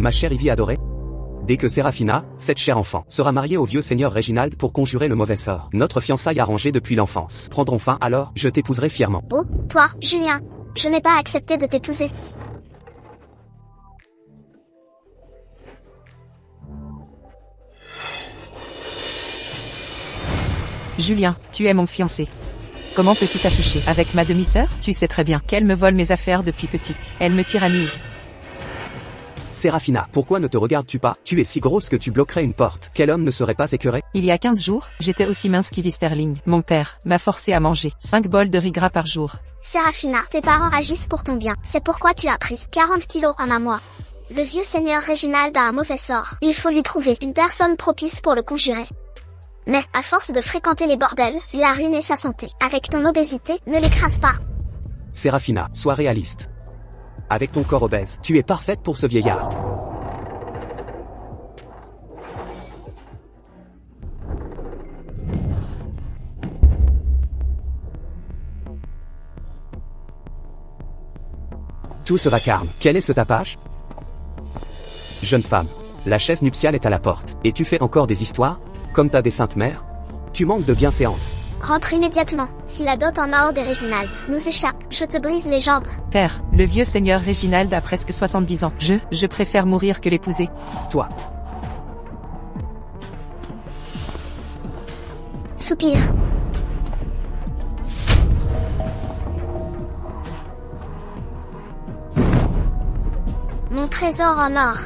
Ma chère Ivy adorée. Dès que Séraphina, cette chère enfant, sera mariée au vieux seigneur Réginald pour conjurer le mauvais sort, notre fiançailles arrangée depuis l'enfance prendront fin, alors je t'épouserai fièrement. Oh, toi, Julien, je n'ai pas accepté de t'épouser. Julien, tu es mon fiancé. Comment peux-tu t'afficher avec ma demi-sœur? Tu sais très bien qu'elle me vole mes affaires depuis petite. Elle me tyrannise. Séraphina, pourquoi ne te regardes-tu pas? Tu es si grosse que tu bloquerais une porte. Quel homme ne serait pas écœuré? Il y a 15 jours, j'étais aussi mince qu'Ivy Sterling. Mon père m'a forcé à manger 5 bols de riz gras par jour. Séraphina, tes parents agissent pour ton bien. C'est pourquoi tu as pris 40 kilos en un mois. Le vieux seigneur Réginald a un mauvais sort. Il faut lui trouver une personne propice pour le conjurer. Mais, à force de fréquenter les bordels, il a ruiné sa santé. Avec ton obésité, ne l'écrase pas. Séraphina, sois réaliste. Avec ton corps obèse, tu es parfaite pour ce vieillard. Tout se vacarme. Quel est ce tapage? Jeune femme, la chaise nuptiale est à la porte. Et tu fais encore des histoires? Comme ta défunte mère? Tu manques de bienséance. Rentre immédiatement. Si la dot en or des Réginald nous échappe, je te brise les jambes. Père, le vieux seigneur Réginald a presque 70 ans. Je préfère mourir que l'épouser. Toi. Soupir. Mon trésor en or.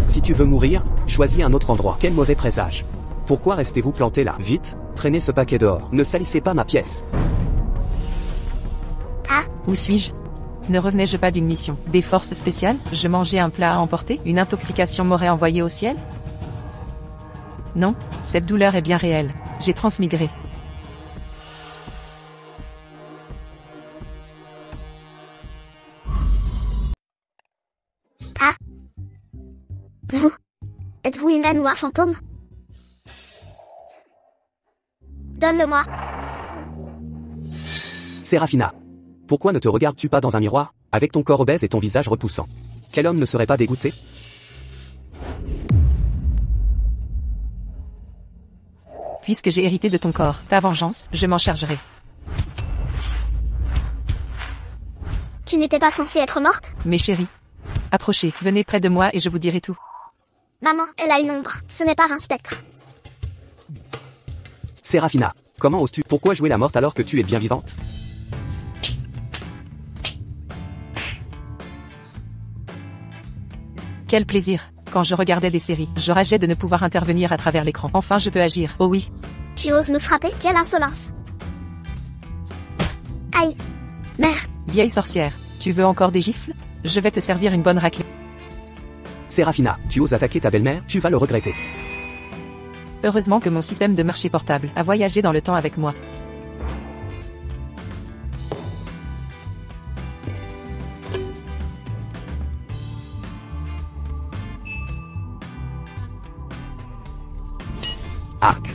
Si tu veux mourir, choisis un autre endroit. Quel mauvais présage. Pourquoi restez-vous planté là? Vite, traînez ce paquet dehors. Ne salissez pas ma pièce. Ah, Où suis-je? Ne revenais-je pas d'une mission? Des forces spéciales? Je mangeais un plat à emporter? Une intoxication m'aurait envoyé au ciel? Non, cette douleur est bien réelle. J'ai transmigré. ah. Vous. Êtes-vous humaine ou un fantôme? Donne-le-moi. Séraphina. Pourquoi ne te regardes-tu pas dans un miroir, avec ton corps obèse et ton visage repoussant? Quel homme ne serait pas dégoûté? Puisque j'ai hérité de ton corps, ta vengeance, je m'en chargerai. Tu n'étais pas censée être morte? Mes chéris, approchez, venez près de moi et je vous dirai tout. Maman, elle a une ombre. Ce n'est pas un spectre. Séraphina, comment oses-tu? Pourquoi jouer la morte alors que tu es bien vivante? Quel plaisir. Quand je regardais des séries, je rageais de ne pouvoir intervenir à travers l'écran. Enfin je peux agir. Oh oui. Tu oses me frapper? Quelle insolence! Aïe! Mère! Vieille sorcière, tu veux encore des gifles? Je vais te servir une bonne raclée. Séraphina, tu oses attaquer ta belle-mère? Tu vas le regretter. Heureusement que mon système de marché portable a voyagé dans le temps avec moi. Arc.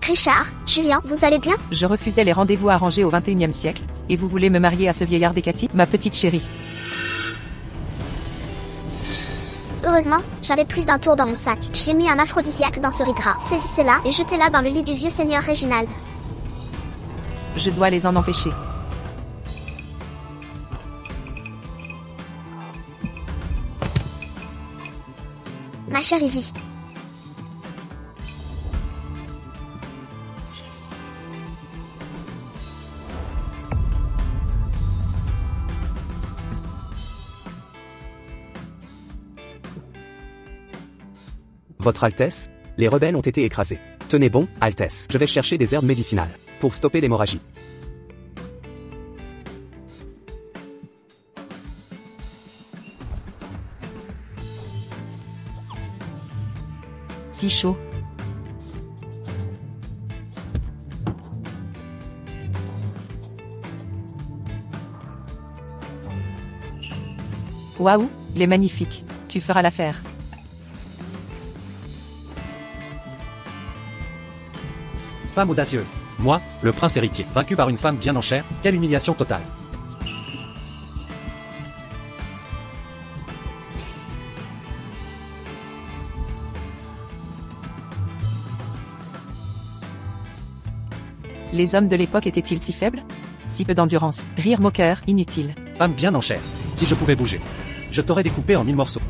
Richard, Julien, vous allez bien? Je refusais les rendez-vous arrangés au XXIe siècle, et vous voulez me marier à ce vieillard décati, ma petite chérie. Heureusement, j'avais plus d'un tour dans mon sac. J'ai mis un aphrodisiaque dans ce riz gras. Saisissez-la et jetez-la dans le lit du vieux seigneur Réginald. Je dois les en empêcher. Ma chère Ivy. Votre Altesse, les rebelles ont été écrasés. Tenez bon, Altesse. Je vais chercher des herbes médicinales pour stopper l'hémorragie. Si chaud. Waouh, il est magnifique. Tu feras l'affaire. Femme audacieuse. Moi, le prince héritier, vaincu par une femme bien en chair, quelle humiliation totale. Les hommes de l'époque étaient-ils si faibles? Si peu d'endurance, rire moqueur, inutile. Femme bien en chair. Si je pouvais bouger, je t'aurais découpé en 1000 morceaux.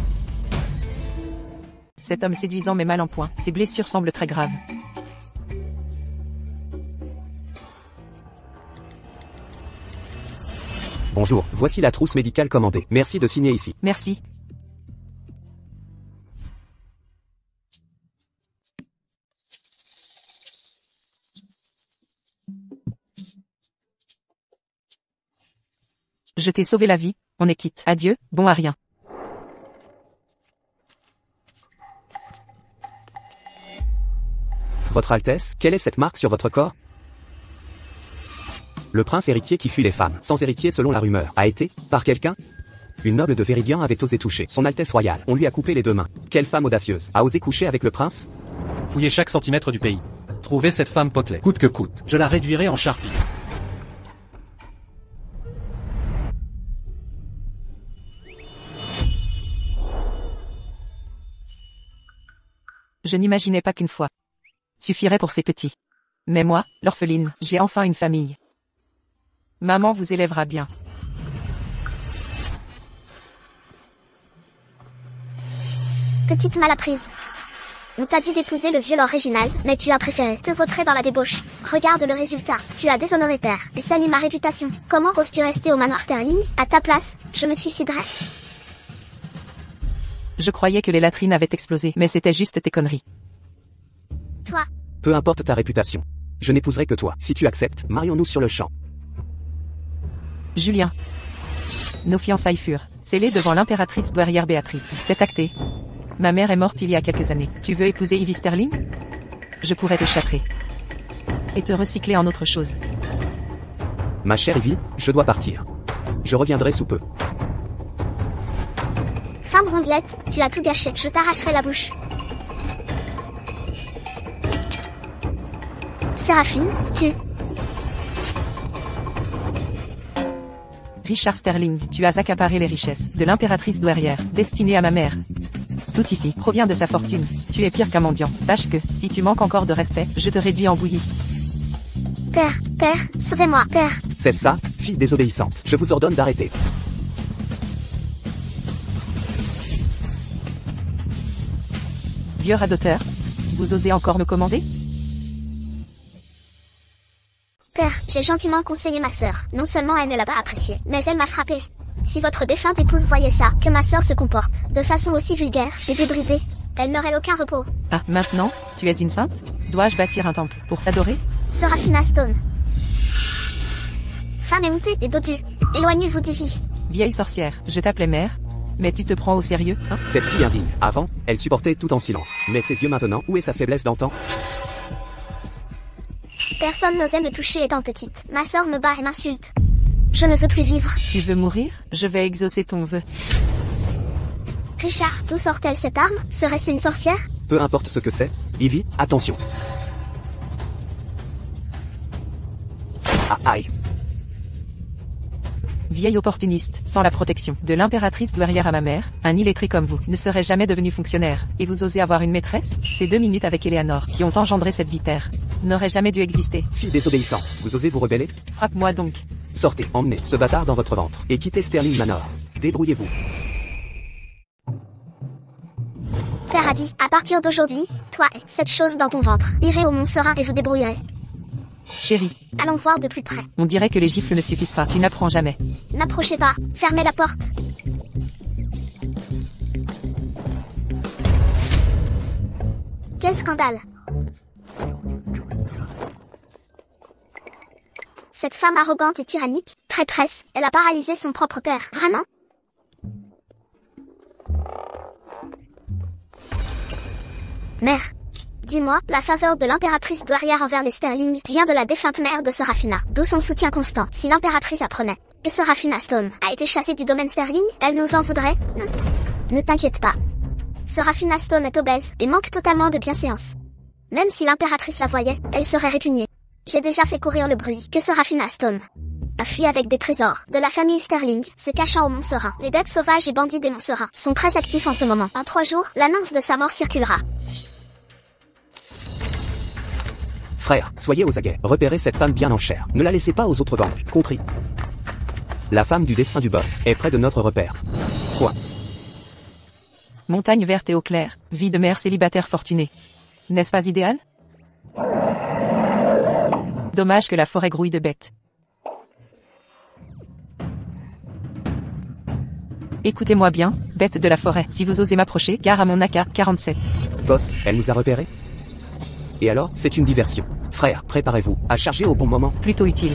Cet homme séduisant met mal en point, ses blessures semblent très graves. Bonjour, voici la trousse médicale commandée. Merci de signer ici. Merci. Je t'ai sauvé la vie, on est quitte. Adieu, bon à rien. Votre Altesse, quelle est cette marque sur votre corps? Le prince héritier qui fuit les femmes, sans héritier selon la rumeur, a été, par quelqu'un? Une noble de Véridien avait osé toucher son Altesse royale. On lui a coupé les 2 mains. Quelle femme audacieuse a osé coucher avec le prince? Fouillez chaque centimètre du pays. Trouvez cette femme Potelet. Coûte que coûte. Je la réduirai en charpie. Je n'imaginais pas qu'une fois suffirait pour ces petits. Mais moi, l'orpheline, j'ai enfin une famille. Maman vous élèvera bien. Petite malapprise. On t'a dit d'épouser le vieux Lord Réginald, mais tu as préféré te vautrer dans la débauche. Regarde le résultat. Tu as déshonoré père, et sali ma réputation. Comment oses-tu rester au manoir Sterling? À ta place, je me suiciderais. Je croyais que les latrines avaient explosé, mais c'était juste tes conneries. Toi. Peu importe ta réputation. Je n'épouserai que toi. Si tu acceptes, marions-nous sur le champ. Julien. Nos fiançailles furent scellées devant l'impératrice douairière Béatrice. C'est acté. Ma mère est morte il y a quelques années. Tu veux épouser Ivy Sterling? Je pourrais te châtrer. Et te recycler en autre chose. Ma chère Ivy, je dois partir. Je reviendrai sous peu. Femme rondelette, tu as tout gâché. Je t'arracherai la bouche. Séraphine, tu... Richard Sterling, tu as accaparé les richesses de l'impératrice douairière, destinées à ma mère. Tout ici provient de sa fortune. Tu es pire qu'un mendiant. Sache que, si tu manques encore de respect, je te réduis en bouillie. Père, sauvez-moi, père. C'est ça, fille désobéissante. Je vous ordonne d'arrêter. Vieux radoteur, vous osez encore me commander? Père, j'ai gentiment conseillé ma sœur. Non seulement elle ne l'a pas apprécié, mais elle m'a frappé. Si votre défunte épouse voyait ça, que ma sœur se comporte de façon aussi vulgaire et débridée, elle n'aurait aucun repos. Ah, maintenant, tu es une sainte? Dois-je bâtir un temple pour t'adorer? Séraphina Stone. Femme éhontée et dodue. Éloignez-vous d'Ivy. Vieille sorcière, je t'appelais mère, mais tu te prends au sérieux, hein? Cette fille indigne. Avant, elle supportait tout en silence. Mais ses yeux maintenant, où est sa faiblesse d'antan? Personne n'osait me toucher étant petite. Ma sœur me bat et m'insulte. Je ne veux plus vivre. Tu veux mourir? Je vais exaucer ton vœu. Richard, d'où sort-elle cette arme? Serait-ce une sorcière? Peu importe ce que c'est. Ivy, attention. Ah, aïe. Vieille opportuniste, sans la protection de l'impératrice douairière à ma mère, un illettré comme vous ne serait jamais devenu fonctionnaire. Et vous osez avoir une maîtresse? Ces 2 minutes avec Eleanor, qui ont engendré cette vipère, n'auraient jamais dû exister. Fille désobéissante, vous osez vous rebeller? Frappe-moi donc. Sortez, emmenez ce bâtard dans votre ventre, et quittez Sterling Manor. Débrouillez-vous. Père a dit, à partir d'aujourd'hui, toi et cette chose dans ton ventre, irez au Mont Serein et vous débrouillerez. Chérie, Allons voir de plus près. on dirait que les gifles ne suffisent pas. Tu n'apprends jamais. N'approchez pas, fermez la porte. Quel scandale. Cette femme arrogante et tyrannique, traîtresse, elle a paralysé son propre père. Vraiment? Mère. Dis-moi, la faveur de l'impératrice douairière envers les Sterling vient de la défunte mère de Séraphina, d'où son soutien constant. Si l'impératrice apprenait que Séraphina Stone a été chassée du domaine Sterling, elle nous en voudrait? Ne t'inquiète pas. Séraphina Stone est obèse et manque totalement de bienséance. Même si l'impératrice la voyait, elle serait répugnée. J'ai déjà fait courir le bruit que Séraphina Stone a fui avec des trésors de la famille Sterling, se cachant au Mont Serein. Les bêtes sauvages et bandits des Monts Serein sont très actifs en ce moment. En 3 jours, l'annonce de sa mort circulera. Frère, soyez aux aguets. Repérez cette femme bien en chair. Ne la laissez pas aux autres gangs. Compris? La femme du dessin du boss est près de notre repère. Quoi? Montagne verte et eau claire, vie de mère célibataire fortunée. N'est-ce pas idéal? Dommage que la forêt grouille de bêtes. Écoutez-moi bien, bêtes de la forêt, si vous osez m'approcher, gare à mon AK-47. Boss, elle nous a repérés? Et alors, c'est une diversion. Frère, préparez-vous à charger au bon moment. Plutôt utile.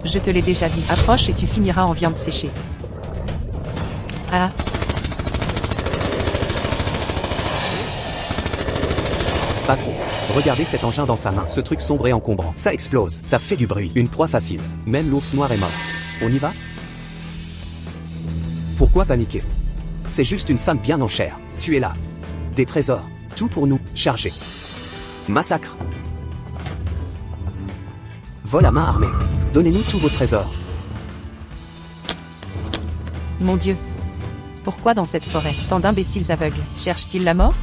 Je te l'ai déjà dit, approche et tu finiras en viande séchée. Ah. Pas trop. Regardez cet engin dans sa main, ce truc sombre et encombrant. Ça explose, ça fait du bruit. Une proie facile. Même l'ours noir est mort. On y va? Pourquoi paniquer? C'est juste une femme bien en chair. Tu es là. Des trésors. Tout pour nous. Chargé. Massacre. Vol à main armée. Donnez-nous tous vos trésors. Mon Dieu. Pourquoi dans cette forêt, tant d'imbéciles aveugles, cherchent-ils la mort?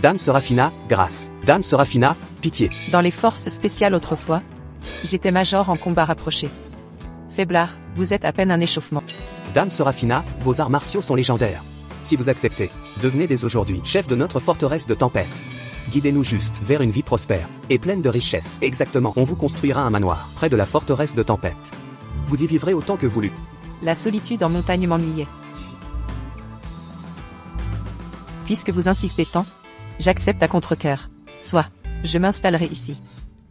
Dame Serafina, grâce. Dame Serafina, pitié. Dans les forces spéciales autrefois, j'étais major en combat rapproché. Faiblard, vous êtes à peine un échauffement. Dame Serafina, vos arts martiaux sont légendaires. Si vous acceptez, devenez dès aujourd'hui chef de notre forteresse de tempête. Guidez-nous juste vers une vie prospère et pleine de richesses. Exactement, on vous construira un manoir près de la forteresse de tempête. Vous y vivrez autant que voulu. La solitude en montagne m'ennuyait. Puisque vous insistez tant, j'accepte à contre-cœur. Soit, je m'installerai ici.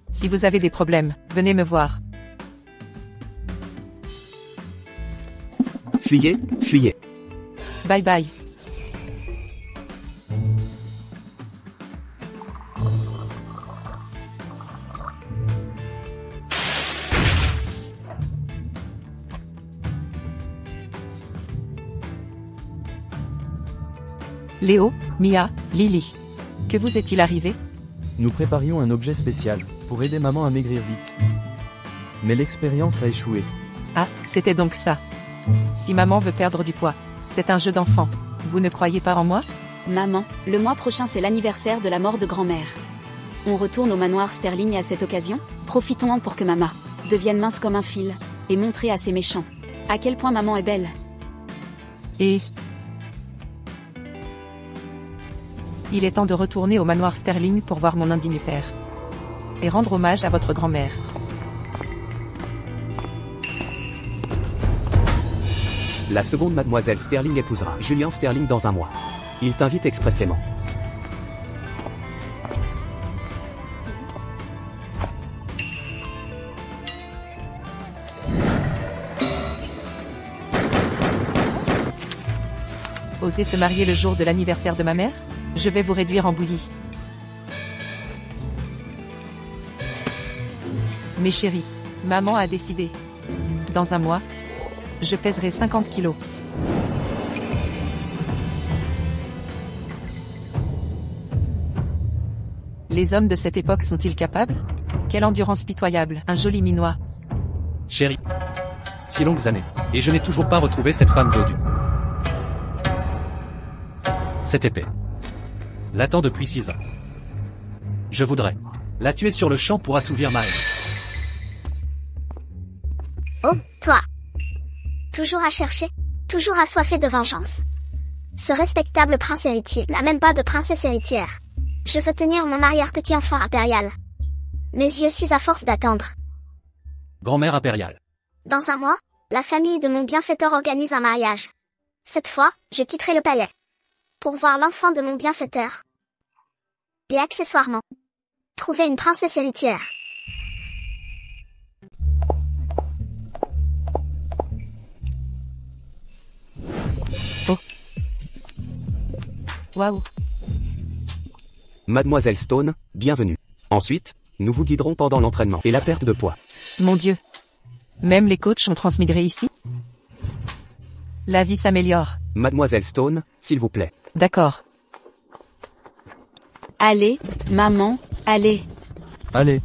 Si vous avez des problèmes, venez me voir. Fuyez, fuyez. Bye bye. Léo, Mia, Lily. Que vous est-il arrivé? Nous préparions un objet spécial, pour aider maman à maigrir vite. Mais l'expérience a échoué. Ah, c'était donc ça. Si maman veut perdre du poids, c'est un jeu d'enfant. Vous ne croyez pas en moi? Maman, le mois prochain c'est l'anniversaire de la mort de grand-mère. On retourne au manoir Sterling à cette occasion? Profitons-en pour que maman devienne mince comme un fil, et montrer à ses méchants à quel point maman est belle. Et... il est temps de retourner au manoir Sterling pour voir mon indigne père. Et rendre hommage à votre grand-mère. La seconde mademoiselle Sterling épousera Julien Sterling dans un mois. Il t'invite expressément. Osez se marier le jour de l'anniversaire de ma mère? Je vais vous réduire en bouillie. Mes chéris, maman a décidé. Dans un mois, je pèserai 50 kilos. Les hommes de cette époque sont-ils capables? Quelle endurance pitoyable, un joli minois. Chérie. Si longues années. Et je n'ai toujours pas retrouvé cette femme dodue. Cette épée. L'attend depuis 6 ans. Je voudrais la tuer sur le champ pour assouvir ma haine. Oh, toi. Toujours à chercher, toujours assoiffé de vengeance. Ce respectable prince héritier n'a même pas de princesse héritière. Je veux tenir mon arrière-petit-enfant impérial. Mes yeux s'usent à force d'attendre. Grand-mère impériale. Dans un mois, la famille de mon bienfaiteur organise un mariage. Cette fois, je quitterai le palais. Pour voir l'enfant de mon bienfaiteur. Et accessoirement, trouver une princesse héritière. Oh. Waouh. Mademoiselle Stone, bienvenue. Ensuite, nous vous guiderons pendant l'entraînement et la perte de poids. Mon Dieu. Même les coachs ont transmigré ici? La vie s'améliore. Mademoiselle Stone, s'il vous plaît. D'accord. Allez, maman, Allez. Allez.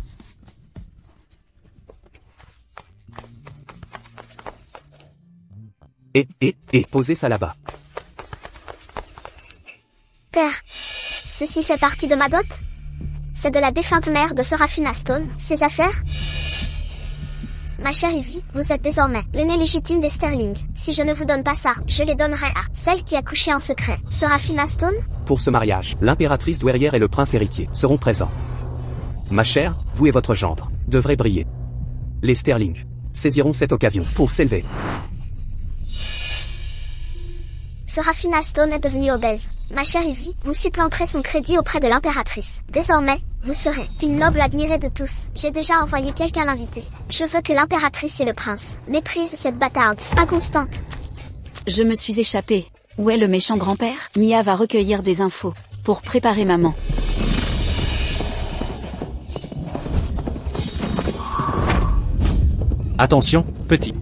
Posez ça là-bas. Père, ceci fait partie de ma dot? C'est de la défunte mère de Serafina Stone, ses affaires? Ma chère Ivy, vous êtes désormais l'aînée légitime des Sterling. Si je ne vous donne pas ça, je les donnerai à celle qui a couché en secret. Serafina Stone? Pour ce mariage, l'impératrice douairière et le prince héritier seront présents. Ma chère, vous et votre gendre devrez briller. Les Sterling saisiront cette occasion pour s'élever. Serafina Stone est devenue obèse. Ma chère Ivy, vous supplanterez son crédit auprès de l'impératrice. Désormais, vous serez une noble admirée de tous. J'ai déjà envoyé quelqu'un l'inviter. Je veux que l'impératrice et le prince méprisent cette bâtarde inconstante. Je me suis échappée. Où est le méchant grand-père? Mia va recueillir des infos pour préparer maman. Attention, petit.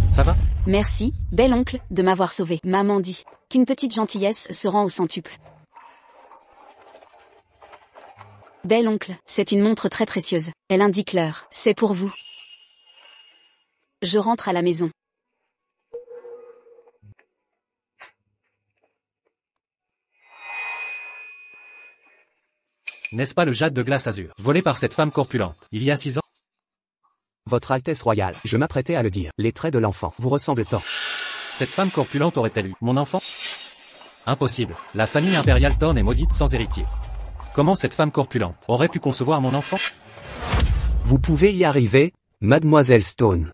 Ça va? Merci, bel oncle, de m'avoir sauvé. Maman dit qu'une petite gentillesse se rend au centuple. Bel oncle, c'est une montre très précieuse. Elle indique l'heure. C'est pour vous. Je rentre à la maison. N'est-ce pas le jade de glace azur, volé par cette femme corpulente, il y a 6 ans? Votre Altesse royale, je m'apprêtais à le dire, les traits de l'enfant vous ressemblent tant. Cette femme corpulente aurait-elle eu mon enfant? Impossible. La famille impériale Thorne est maudite sans héritier. Comment cette femme corpulente aurait pu concevoir mon enfant? Vous pouvez y arriver, mademoiselle Stone.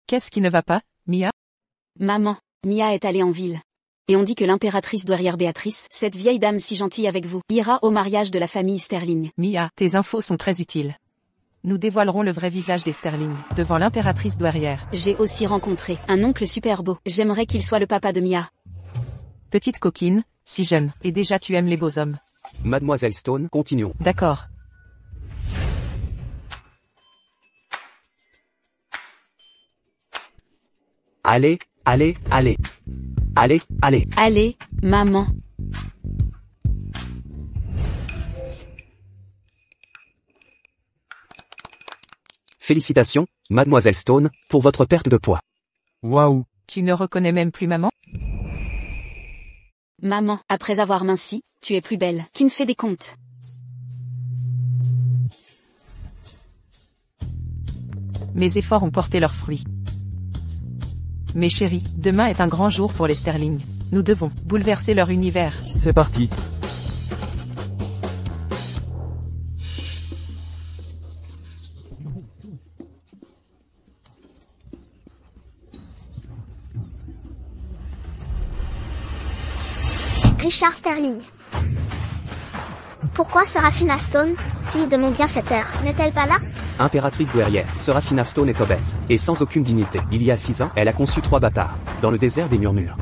Qu'est-ce qui ne va pas, Mia? Maman, Mia est allée en ville. Et on dit que l'impératrice douairière Béatrice, cette vieille dame si gentille avec vous, ira au mariage de la famille Sterling. Mia, tes infos sont très utiles. Nous dévoilerons le vrai visage des Sterling, devant l'impératrice douairière. J'ai aussi rencontré un oncle super beau. J'aimerais qu'il soit le papa de Mia. Petite coquine, si jeune, et déjà tu aimes les beaux hommes. Mademoiselle Stone, continuons. D'accord. Allez, allez, allez. Allez, allez. Allez, maman. Félicitations, mademoiselle Stone, pour votre perte de poids. Waouh. Tu ne reconnais même plus maman? Maman, après avoir minci, tu es plus belle qu'une fée des contes. Mes efforts ont porté leurs fruits. Mes chéris, demain est un grand jour pour les Sterling. Nous devons bouleverser leur univers. C'est parti. Richard Sterling. Pourquoi Serafina Stone, fille de mon bienfaiteur, n'est-elle pas là? Impératrice douairière, Serafina Stone est obèse, et sans aucune dignité. Il y a 6 ans, elle a conçu 3 bâtards, dans le désert des murmures.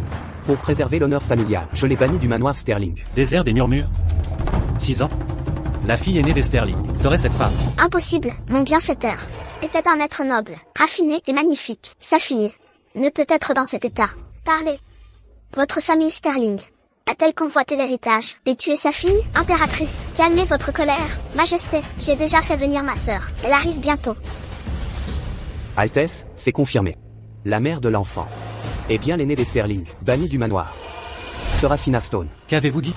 Pour préserver l'honneur familial, je l'ai bannie du manoir Sterling. Désert des murmures. 6 ans. La fille aînée des Sterling serait cette femme. Impossible, mon bienfaiteur était un être noble, raffiné et magnifique. Sa fille ne peut être dans cet état. Parlez. Votre famille Sterling a-t-elle convoité l'héritage et tué sa fille? Impératrice, calmez votre colère. Majesté, j'ai déjà fait venir ma sœur. Elle arrive bientôt. Altesse, c'est confirmé. La mère de l'enfant est bien l'aînée des Sterling, bannie du manoir. Serafina Stone. Qu'avez-vous dit?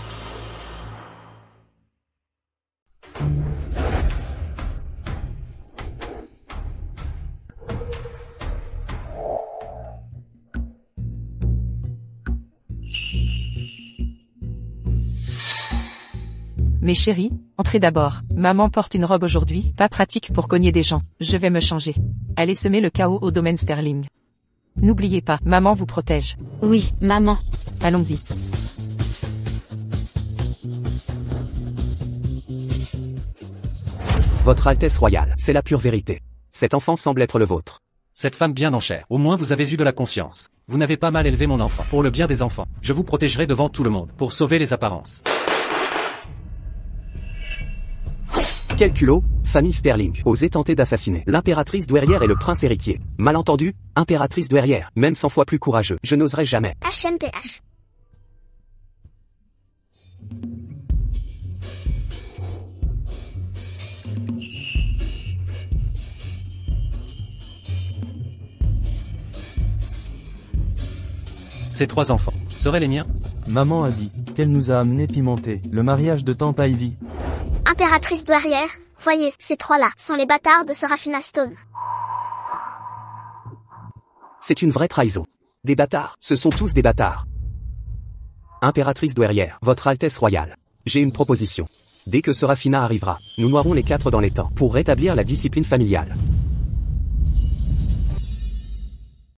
Mes chéris, entrez d'abord. Maman porte une robe aujourd'hui, pas pratique pour cogner des gens. Je vais me changer. Allez semer le chaos au domaine Sterling. N'oubliez pas, maman vous protège. Oui, maman. Allons-y. Votre Altesse royale, c'est la pure vérité. Cet enfant semble être le vôtre. Cette femme bien en chair. Au moins vous avez eu de la conscience. Vous n'avez pas mal élevé mon enfant. Pour le bien des enfants, je vous protégerai devant tout le monde, pour sauver les apparences. Quel culot, famille Sterling. Osez tenter d'assassiner l'impératrice douairière et le prince héritier. Malentendu, impératrice douairière, même 100 fois plus courageux. Je n'oserais jamais. HMPH. Ces 3 enfants seraient les miens? Maman a dit qu'elle nous a amené pimenter le mariage de tante Ivy. Impératrice douairière, voyez, ces trois-là sont les bâtards de Seraphina Stone. C'est une vraie trahison. Des bâtards, ce sont tous des bâtards. Impératrice douairière, votre Altesse royale. J'ai une proposition. Dès que Seraphina arrivera, nous noierons les 4 dans les temps, pour rétablir la discipline familiale.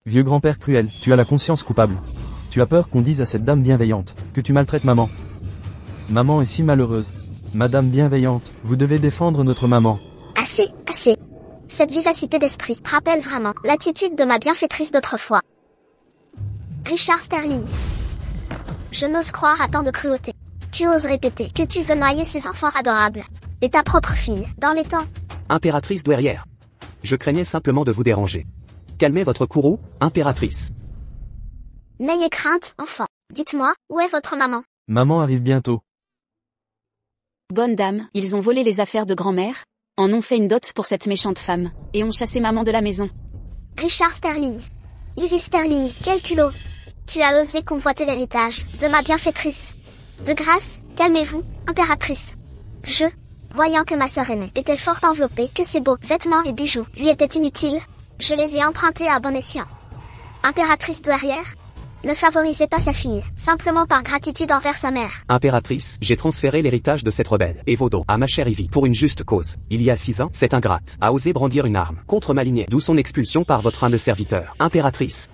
Vieux grand-père cruel, tu as la conscience coupable. Tu as peur qu'on dise à cette dame bienveillante que tu maltraites maman. Maman est si malheureuse. Madame bienveillante, vous devez défendre notre maman. Assez, assez. Cette vivacité d'esprit rappelle vraiment l'attitude de ma bienfaitrice d'autrefois. Richard Sterling. Je n'ose croire à tant de cruauté. Tu oses répéter que tu veux noyer ces enfants adorables. Et ta propre fille, dans les temps. Impératrice douairière. Je craignais simplement de vous déranger. Calmez votre courroux, impératrice. N'ayez crainte, enfant. Dites-moi, où est votre maman? Maman arrive bientôt. Bonne dame, ils ont volé les affaires de grand-mère, en ont fait une dot pour cette méchante femme, et ont chassé maman de la maison. Richard Sterling. Ivy Sterling, quel culot. Tu as osé convoiter l'héritage de ma bienfaitrice. De grâce, calmez-vous, impératrice. Je, voyant que ma sœur aînée était fort enveloppée, que ses beaux vêtements et bijoux lui étaient inutiles, je les ai empruntés à bon escient. Impératrice douairière, ne favorisez pas sa fille, simplement par gratitude envers sa mère. Impératrice, j'ai transféré l'héritage de cette rebelle et vos dons à ma chère Ivy pour une juste cause. Il y a 6 ans, cette ingrate a osé brandir une arme contre ma lignée, d'où son expulsion par votre humble serviteur. Impératrice.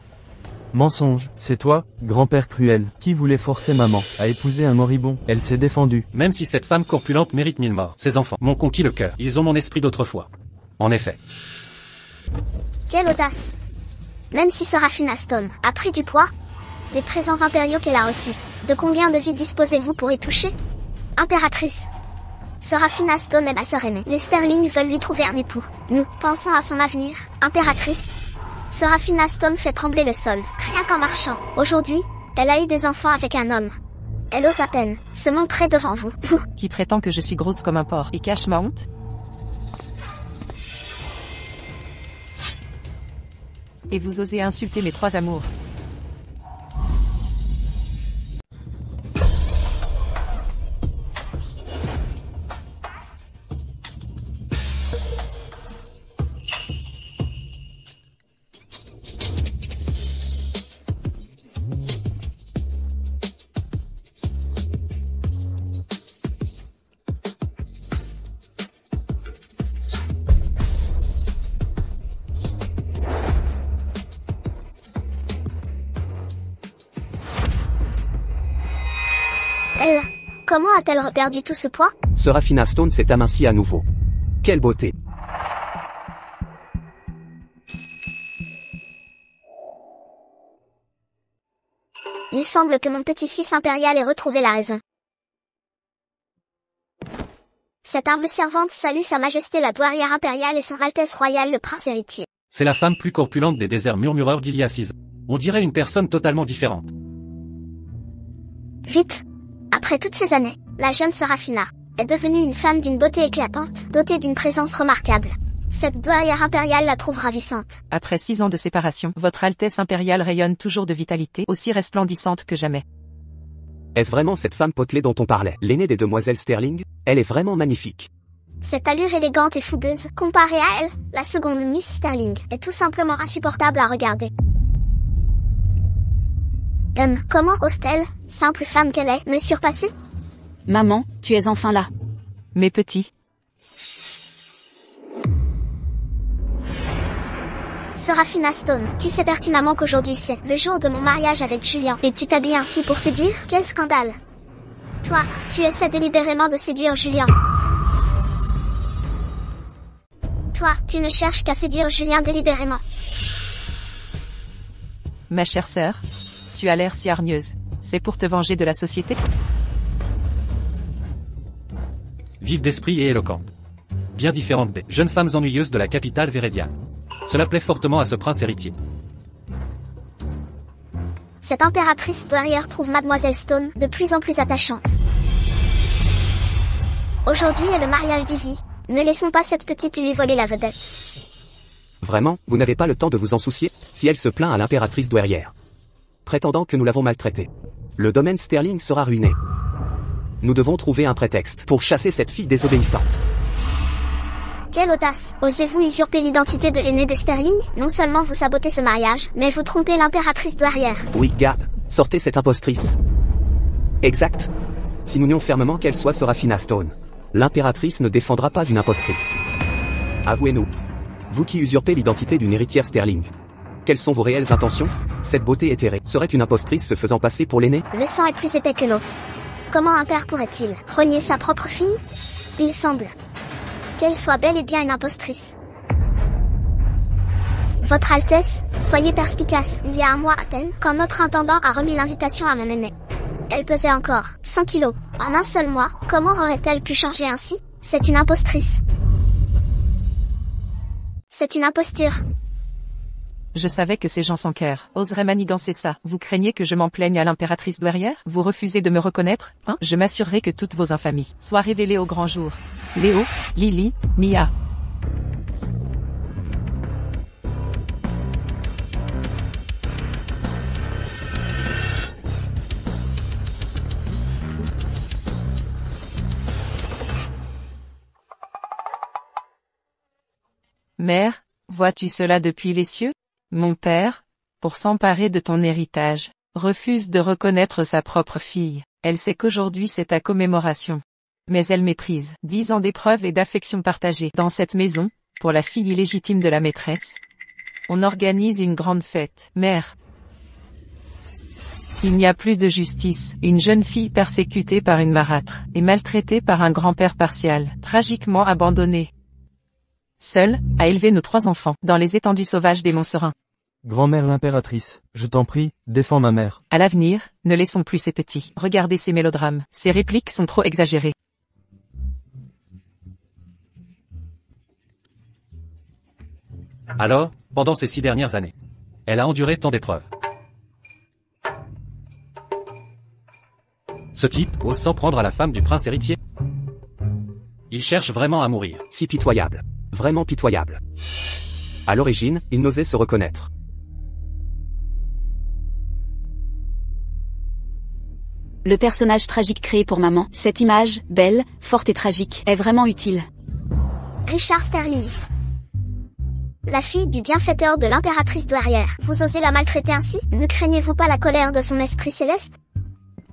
Mensonge, c'est toi, grand-père cruel, qui voulait forcer maman à épouser un moribond. Elle s'est défendue. Même si cette femme corpulente mérite 1000 morts, ces enfants m'ont conquis le cœur. Ils ont mon esprit d'autrefois. En effet. Quelle audace. Même si Seraphina Stone a pris du poids, les présents impériaux qu'elle a reçus, de combien de vies disposez-vous pour y toucher? Impératrice. Seraphina Stone est ma sœur aînée. Les Sterling veulent lui trouver un époux. Nous pensons à son avenir, impératrice. Seraphina Stone fait trembler le sol, rien qu'en marchant. Aujourd'hui, elle a eu des enfants avec un homme. Elle ose à peine se montrer devant vous. Vous, Qui prétend que je suis grosse comme un porc et cache ma honte? Et vous osez insulter mes 3 amours. elle, comment a-t-elle reperdu tout ce poids? Seraphina Stone s'est amincie à nouveau. Quelle beauté. Il semble que mon petit-fils impérial ait retrouvé la raison. Cette humble servante salue Sa Majesté la douairière impériale et Son Altesse royale le prince héritier. C'est la femme plus corpulente des déserts murmureurs d'il y a 6 ans. On dirait une personne totalement différente. Vite. Après toutes ces années, la jeune Seraphina est devenue une femme d'une beauté éclatante, dotée d'une présence remarquable. Cette douairière impériale la trouve ravissante. Après 6 ans de séparation, votre Altesse impériale rayonne toujours de vitalité, aussi resplendissante que jamais. Est-ce vraiment cette femme potelée dont on parlait, l'aînée des demoiselles Sterling? Elle est vraiment magnifique. Cette allure élégante et fougueuse, comparée à elle, la seconde Miss Sterling, est tout simplement insupportable à regarder. Comment ose-t-elle, simple femme qu'elle est, me surpasser? Maman, tu es enfin là. Mes petits. Seraphina Stone, tu sais pertinemment qu'aujourd'hui c'est le jour de mon mariage avec Julian, et tu t'habilles ainsi pour séduire? Quel scandale! Toi, tu essaies délibérément de séduire Julian. Toi, tu ne cherches qu'à séduire Julien délibérément. Ma chère sœur, tu as l'air si hargneuse. C'est pour te venger de la société? Vive d'esprit et éloquente. Bien différente des jeunes femmes ennuyeuses de la capitale vérédiane. Cela plaît fortement à ce prince héritier. Cette impératrice douairière trouve Mademoiselle Stone de plus en plus attachante. Aujourd'hui est le mariage d'Ivy. Ne laissons pas cette petite lui voler la vedette. Vraiment, vous n'avez pas le temps de vous en soucier, si elle se plaint à l'impératrice douairière, prétendant que nous l'avons maltraitée. Le domaine Sterling sera ruiné. Nous devons trouver un prétexte pour chasser cette fille désobéissante. Quelle audace! Osez-vous usurper l'identité de l'aîné des Sterling? Non seulement vous sabotez ce mariage, mais vous trompez l'impératrice douairière. Oui, garde, sortez cette impostrice. Exact. Signons fermement qu'elle soit Serafina Stone. L'impératrice ne défendra pas une impostrice. Avouez-nous. Vous qui usurpez l'identité d'une héritière Sterling. Quelles sont vos réelles intentions? Cette beauté éthérée serait une impostrice se faisant passer pour l'aîné? Le sang est plus épais que l'eau. Comment un père pourrait-il renier sa propre fille? Il semble qu'elle soit bel et bien une impostrice. Votre Altesse, soyez perspicace. Il y a un mois à peine, quand notre intendant a remis l'invitation à mon aînée, elle pesait encore 100 kilos. En un seul mois, comment aurait-elle pu changer ainsi? C'est une impostrice. C'est une imposture. Je savais que ces gens sans cœur oseraient manigancer ça. Vous craignez que je m'en plaigne à l'impératrice douairière? Vous refusez de me reconnaître, hein? Je m'assurerai que toutes vos infamies soient révélées au grand jour. Léo, Lily, Mia. Mère, vois-tu cela depuis les cieux? Mon père, pour s'emparer de ton héritage, refuse de reconnaître sa propre fille. Elle sait qu'aujourd'hui c'est ta commémoration. Mais elle méprise 10 ans d'épreuves et d'affection partagée. Dans cette maison, pour la fille illégitime de la maîtresse, on organise une grande fête. Mère, il n'y a plus de justice. Une jeune fille persécutée par une marâtre et maltraitée par un grand-père partial, tragiquement abandonnée, seule, à élever nos 3 enfants, dans les étendues sauvages des monts Serins. Grand-mère l'impératrice, je t'en prie, défends ma mère. À l'avenir, ne laissons plus ces petits regarder ces mélodrames. Ces répliques sont trop exagérées. Alors, pendant ces 6 dernières années, elle a enduré tant d'épreuves. Ce type ose s'en prendre à la femme du prince héritier. Il cherche vraiment à mourir. Si pitoyable. Vraiment pitoyable. À l'origine, il n'osait se reconnaître. Le personnage tragique créé pour maman, cette image, belle, forte et tragique, est vraiment utile. Richard Sterling. La fille du bienfaiteur de l'impératrice douairière. Vous osez la maltraiter ainsi? Ne craignez-vous pas la colère de son esprit céleste?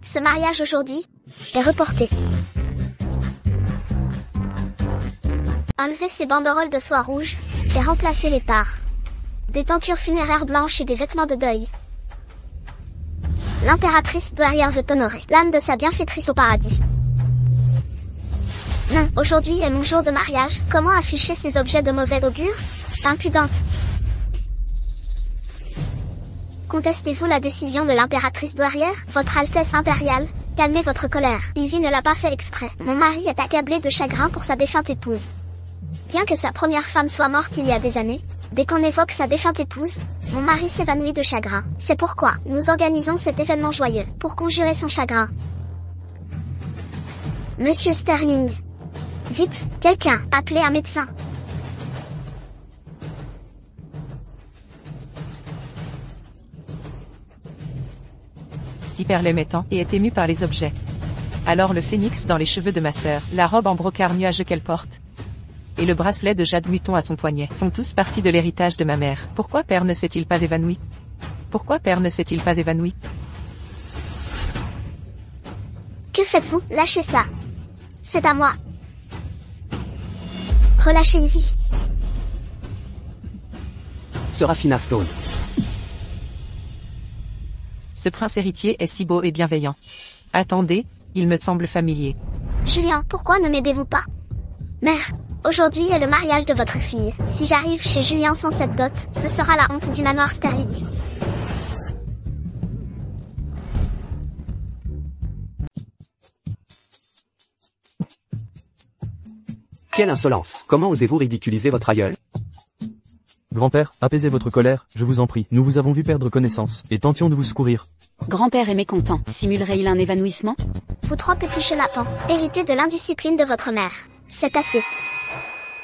Ce mariage aujourd'hui est reporté. Enlevez ces banderoles de soie rouge et remplacez les par des tentures funéraires blanches et des vêtements de deuil. L'impératrice douairière veut honorer l'âme de sa bienfaitrice au paradis. Non, aujourd'hui est mon jour de mariage. Comment afficher ces objets de mauvais augure? Impudente. Contestez-vous la décision de l'impératrice douairière? Votre Altesse impériale, calmez votre colère. Ivy ne l'a pas fait exprès. Mon mari est accablé de chagrin pour sa défunte épouse. Bien que sa première femme soit morte il y a des années, dès qu'on évoque sa défunte épouse, mon mari s'évanouit de chagrin. C'est pourquoi nous organisons cet événement joyeux, pour conjurer son chagrin. Monsieur Sterling. Vite, quelqu'un, appelez un médecin. Si perd l'émettant et est ému par les objets. Alors le phénix dans les cheveux de ma sœur, la robe en brocart nuageux qu'elle porte, et le bracelet de jade muton à son poignet, font tous partie de l'héritage de ma mère. Pourquoi père ne s'est-il pas évanoui? Pourquoi père ne s'est-il pas évanoui? Que faites-vous? Lâchez ça. C'est à moi. Relâchez Ivy. Serafina Stone. Ce prince héritier est si beau et bienveillant. Attendez, il me semble familier. Julien, pourquoi ne m'aidez-vous pas? Mère, Aujourd'hui est le mariage de votre fille. Si j'arrive chez Julien sans cette dot, ce sera la honte du manoir Sterling. Quelle insolence! Comment osez-vous ridiculiser votre aïeul? Grand-père, apaisez votre colère, je vous en prie. Nous vous avons vu perdre connaissance, et tentions de vous secourir. Grand-père est mécontent. Simulerait-il un évanouissement? Vous 3 petits chenapans, héritez de l'indiscipline de votre mère. C'est assez.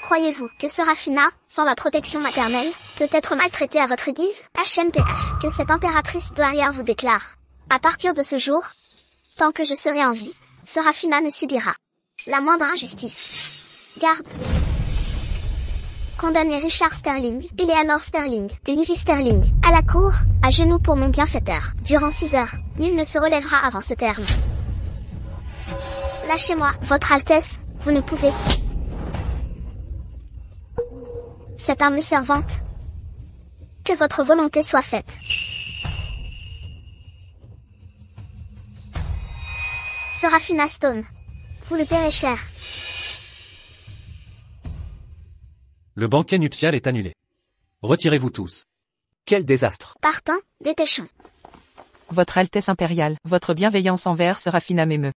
Croyez-vous que Serafina, sans la protection maternelle, peut être maltraitée à votre guise? HMPH, que cette impératrice douairière vous déclare. À partir de ce jour, tant que je serai en vie, Serafina ne subira la moindre injustice. Garde. Condamnez Richard Sterling, Eleanor Sterling, Livy Sterling, à la cour, à genoux pour mon bienfaiteur. Durant 6 heures, nul ne se relèvera avant ce terme. Lâchez-moi, Votre Altesse, vous ne pouvez. Cette âme servante. Que votre volonté soit faite. Serafina Stone. Vous le paierez cher. Le banquet nuptial est annulé. Retirez-vous tous. Quel désastre! Partons, dépêchons. Votre Altesse impériale, votre bienveillance envers Serafina m'émeut.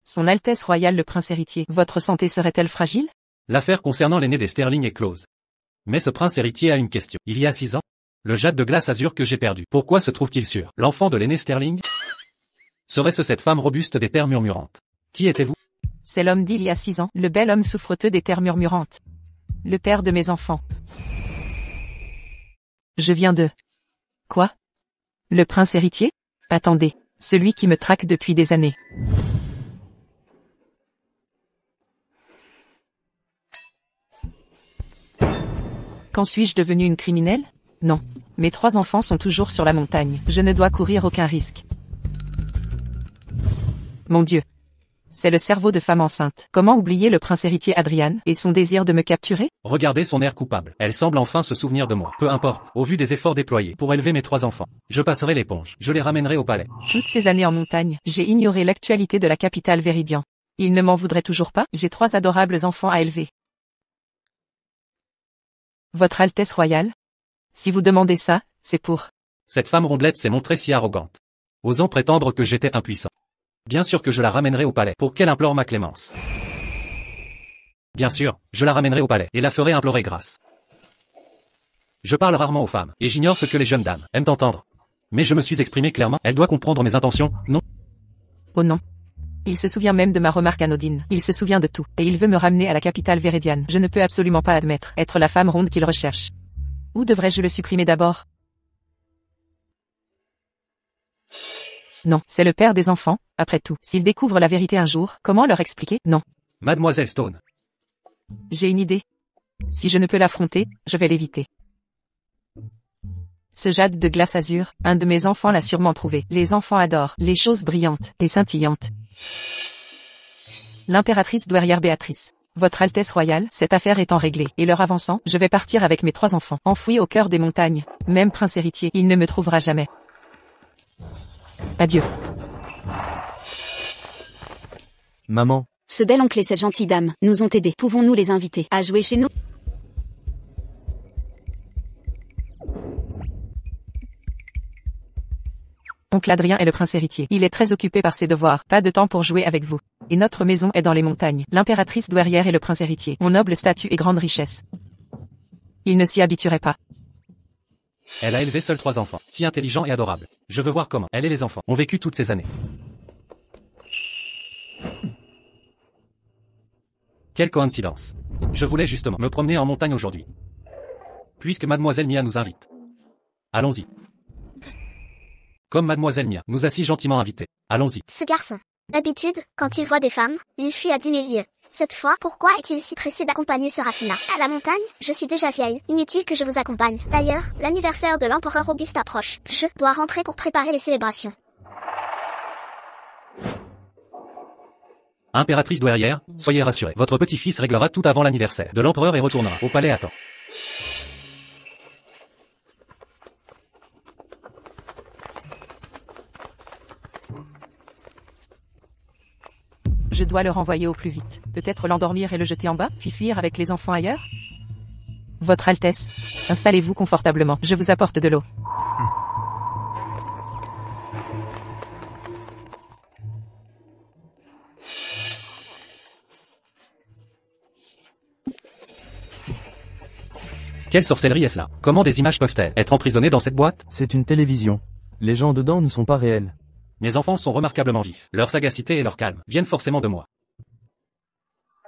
Son Altesse royale le prince héritier, votre santé serait-elle fragile? L'affaire concernant l'aîné des Sterling est close. Mais ce prince héritier a une question. Il y a 6 ans, le jade de glace azur que j'ai perdu. Pourquoi se trouve-t-il sur l'enfant de l'aîné Sterling? Serait-ce cette femme robuste des terres murmurantes? Qui étiez-vous? C'est l'homme d'il y a 6 ans, le bel homme souffreteux des terres murmurantes. Le père de mes enfants. Je viens de... Quoi? Le prince héritier? Attendez, celui qui me traque depuis des années. Quand suis-je devenue une criminelle? Non. Mes 3 enfants sont toujours sur la montagne. Je ne dois courir aucun risque. Mon Dieu. C'est le cerveau de femme enceinte. Comment oublier le prince héritier Adrian et son désir de me capturer? Regardez son air coupable. Elle semble enfin se souvenir de moi. Peu importe, au vu des efforts déployés pour élever mes 3 enfants. Je passerai l'éponge. Je les ramènerai au palais. Toutes ces années en montagne, j'ai ignoré l'actualité de la capitale Véridian. Il ne m'en voudrait toujours pas? J'ai 3 adorables enfants à élever. Votre Altesse royale? Si vous demandez ça, c'est pour... Cette femme rondelette s'est montrée si arrogante, osant prétendre que j'étais impuissant. Bien sûr que je la ramènerai au palais pour qu'elle implore ma clémence. Bien sûr, je la ramènerai au palais et la ferai implorer grâce. Je parle rarement aux femmes, et j'ignore ce que les jeunes dames aiment entendre. Mais je me suis exprimé clairement, elle doit comprendre mes intentions, non? Oh non. Il se souvient même de ma remarque anodine. Il se souvient de tout, et il veut me ramener à la capitale véridiane. Je ne peux absolument pas admettre être la femme ronde qu'il recherche. Où devrais-je le supprimer d'abord? Non, c'est le père des enfants, après tout. S'il découvre la vérité un jour, comment leur expliquer? Non. Mademoiselle Stone. J'ai une idée. Si je ne peux l'affronter, je vais l'éviter. Ce jade de glace azur, un de mes enfants l'a sûrement trouvé. Les enfants adorent les choses brillantes et scintillantes. L'impératrice douairière Béatrice. Votre Altesse royale, cette affaire étant réglée, et l'heure avançant, je vais partir avec mes 3 enfants, enfouis au cœur des montagnes. Même prince héritier, il ne me trouvera jamais. Adieu. Maman, Ce bel oncle et cette gentille dame nous ont aidés. Pouvons-nous les inviter à jouer chez nous? Oncle Adrien est le prince héritier. Il est très occupé par ses devoirs. Pas de temps pour jouer avec vous. Et notre maison est dans les montagnes. L'impératrice douairière est le prince héritier. Mon noble statut et grande richesse. Il ne s'y habituerait pas. Elle a élevé seuls 3 enfants, si intelligents et adorables. Je veux voir comment elle et les enfants ont vécu toutes ces années. Quelle coïncidence. Je voulais justement me promener en montagne aujourd'hui. Puisque Mademoiselle Mia nous invite. Allons-y. Comme Mademoiselle Mia nous a si gentiment invités. Allons-y. Ce garçon. D'habitude, quand il voit des femmes, il fuit à 10 000 lieues. Cette fois, pourquoi est-il si pressé d'accompagner Serafina? À la montagne? Je suis déjà vieille. Inutile que je vous accompagne. D'ailleurs, l'anniversaire de l'empereur Auguste approche. Je dois rentrer pour préparer les célébrations. Impératrice douairière, soyez rassurée. Votre petit-fils réglera tout avant l'anniversaire de l'empereur et retournera au palais à temps. Je dois le renvoyer au plus vite. Peut-être l'endormir et le jeter en bas, puis fuir avec les enfants ailleurs? Votre Altesse, installez-vous confortablement. Je vous apporte de l'eau. Quelle sorcellerie est-ce là? Comment des images peuvent-elles être emprisonnées dans cette boîte? C'est une télévision. Les gens dedans ne sont pas réels. Mes enfants sont remarquablement vifs. Leur sagacité et leur calme viennent forcément de moi.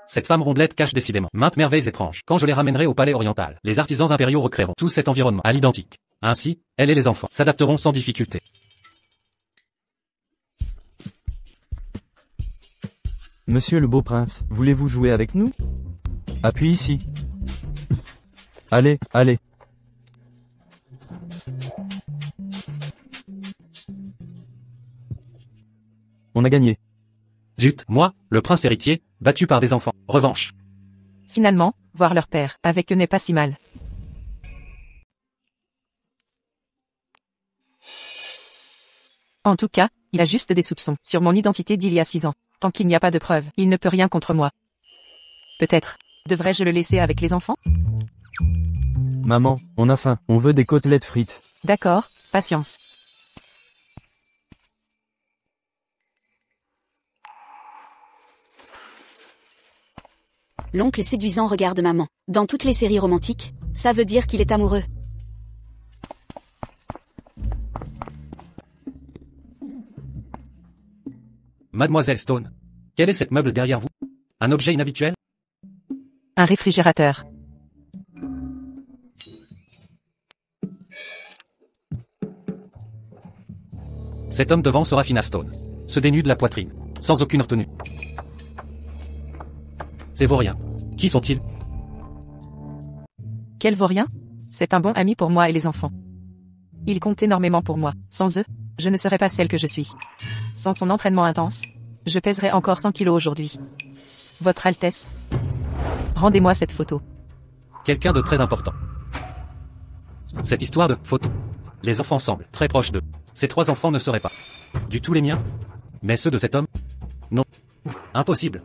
Cette femme rondelette cache décidément maintes merveilles étranges. Quand je les ramènerai au palais oriental, les artisans impériaux recréeront tout cet environnement à l'identique. Ainsi, elle et les enfants s'adapteront sans difficulté. Monsieur le beau prince, voulez-vous jouer avec nous? Appuie ici. Allez, allez. On a gagné. Zut, moi, le prince héritier, battu par des enfants. Revanche. Finalement, voir leur père avec eux n'est pas si mal. En tout cas, il a juste des soupçons sur mon identité d'il y a 6 ans. Tant qu'il n'y a pas de preuves, il ne peut rien contre moi. Peut-être, devrais-je le laisser avec les enfants? Maman, on a faim, on veut des côtelettes frites. D'accord, patience. L'oncle séduisant regarde maman. Dans toutes les séries romantiques, ça veut dire qu'il est amoureux. Mademoiselle Stone. Quel est cette meuble derrière vous? Un objet inhabituel? Un réfrigérateur. Cet homme devant sera Fina Stone. Se dénude la poitrine, sans aucune retenue. Ces vauriens. Qui sont-ils? Quel vaurien? C'est un bon ami pour moi et les enfants. Il compte énormément pour moi. Sans eux, je ne serais pas celle que je suis. Sans son entraînement intense, je pèserais encore 100 kilos aujourd'hui. Votre Altesse, rendez-moi cette photo. Quelqu'un de très important. Cette histoire de photo. Les enfants semblent très proches d'eux. Ces 3 enfants ne seraient pas du tout les miens. Mais ceux de cet homme? Non. Impossible.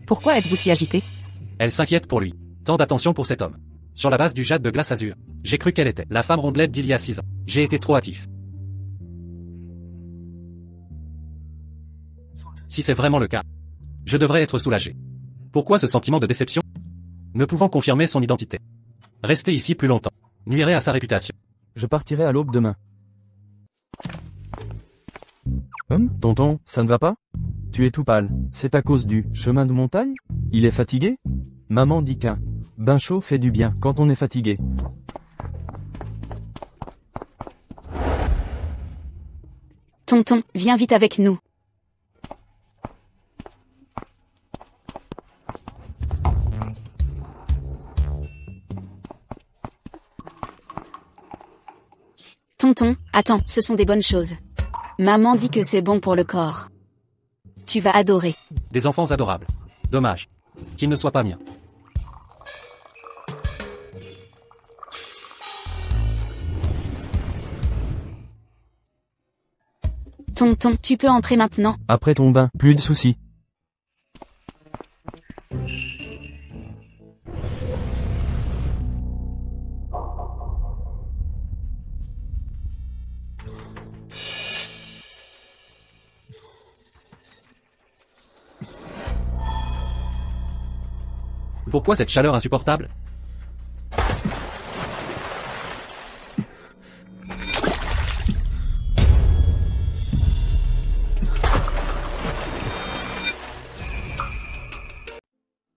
Pourquoi êtes-vous si agité? Elle s'inquiète pour lui. Tant d'attention pour cet homme. Sur la base du jade de glace azur. J'ai cru qu'elle était la femme rondelette d'il y a 6 ans. J'ai été trop hâtif. Si c'est vraiment le cas, je devrais être soulagé. Pourquoi ce sentiment de déception? Ne pouvant confirmer son identité. Rester ici plus longtemps nuirait à sa réputation. Je partirai à l'aube demain. Tonton, ça ne va pas? Tu es tout pâle. C'est à cause du chemin de montagne? Il est fatigué? Maman dit qu'un bain chaud fait du bien quand on est fatigué. Tonton, viens vite avec nous. Tonton, attends, ce sont des bonnes choses. Maman dit que c'est bon pour le corps. Tu vas adorer. Des enfants adorables. Dommage qu'ils ne soient pas miens. Tonton, tu peux entrer maintenant. Après ton bain, plus de soucis. Pourquoi cette chaleur insupportable?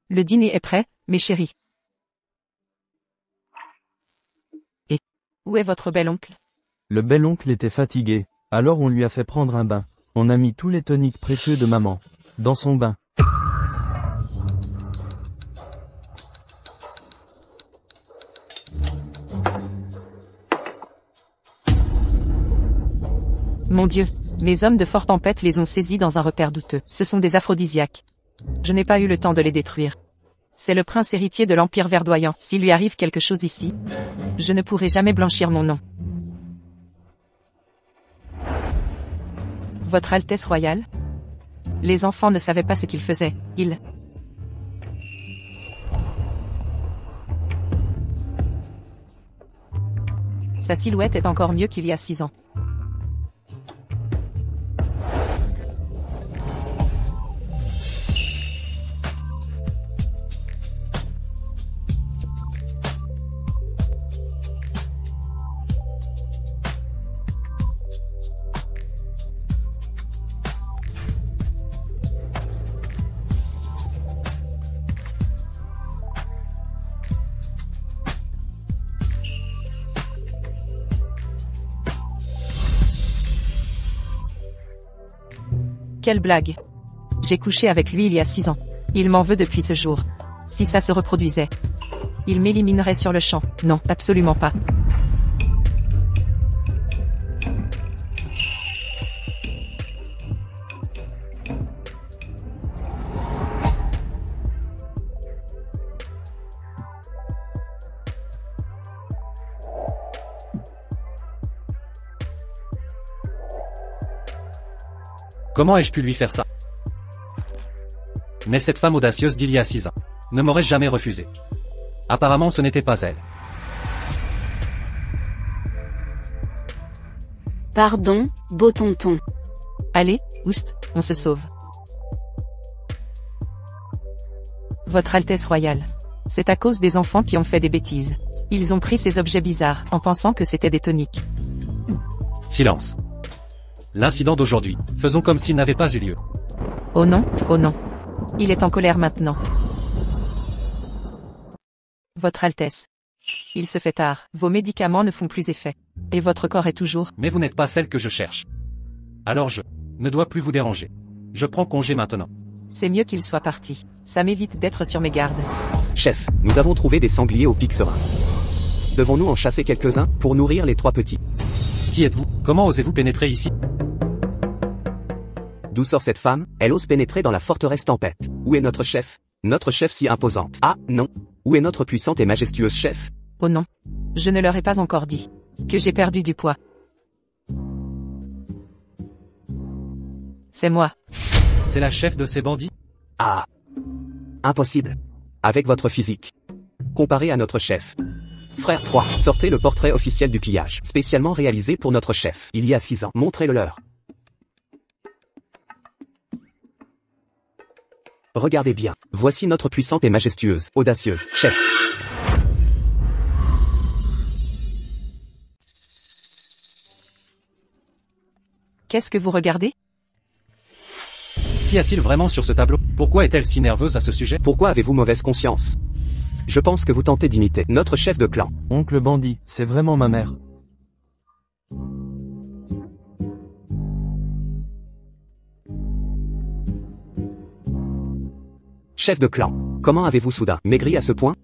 Le dîner est prêt, mes chéris. Et où est votre bel oncle? Le bel oncle était fatigué, alors on lui a fait prendre un bain. On a mis tous les toniques précieux de maman dans son bain. Mon Dieu, mes hommes de forte tempête les ont saisis dans un repère douteux. Ce sont des aphrodisiaques. Je n'ai pas eu le temps de les détruire. C'est le prince héritier de l'Empire verdoyant. S'il lui arrive quelque chose ici, je ne pourrai jamais blanchir mon nom. Votre Altesse royale? Les enfants ne savaient pas ce qu'ils faisaient, ils... Sa silhouette est encore mieux qu'il y a 6 ans. Quelle blague. J'ai couché avec lui il y a 6 ans. Il m'en veut depuis ce jour. Si ça se reproduisait, il m'éliminerait sur le champ. Non, absolument pas. Comment ai-je pu lui faire ça? Mais cette femme audacieuse d'il y a 6 ans ne m'aurait jamais refusé. Apparemment ce n'était pas elle. Pardon, beau tonton. Allez, oust, on se sauve. Votre Altesse royale. C'est à cause des enfants qui ont fait des bêtises. Ils ont pris ces objets bizarres en pensant que c'était des toniques. Silence. L'incident d'aujourd'hui, faisons comme s'il n'avait pas eu lieu. Oh non, oh non. Il est en colère maintenant. Votre Altesse. Il se fait tard, vos médicaments ne font plus effet. Et votre corps est toujours... Mais vous n'êtes pas celle que je cherche. Alors je ne dois plus vous déranger. Je prends congé maintenant. C'est mieux qu'il soit parti. Ça m'évite d'être sur mes gardes. Chef, nous avons trouvé des sangliers au pic serein. Devons-nous en chasser quelques-uns pour nourrir les 3 petits? Qui êtes-vous? Comment osez-vous pénétrer ici? D'où sort cette femme? Elle ose pénétrer dans la forteresse Tempête. Où est notre chef? Notre chef si imposante. Ah, non. Où est notre puissante et majestueuse chef? Oh non. Je ne leur ai pas encore dit que j'ai perdu du poids. C'est moi. C'est la chef de ces bandits? Ah. Impossible. Avec votre physique. Comparé à notre chef. Frère 3, sortez le portrait officiel du pillage, spécialement réalisé pour notre chef, il y a 6 ans. Montrez-le leur. Regardez bien. Voici notre puissante et majestueuse, audacieuse, chef. Qu'est-ce que vous regardez? Qu'y a-t-il vraiment sur ce tableau? Pourquoi est-elle si nerveuse à ce sujet? Pourquoi avez-vous mauvaise conscience? Je pense que vous tentez d'imiter notre chef de clan. Oncle Bandit, c'est vraiment ma mère. Chef de clan, comment avez-vous soudain maigri à ce point?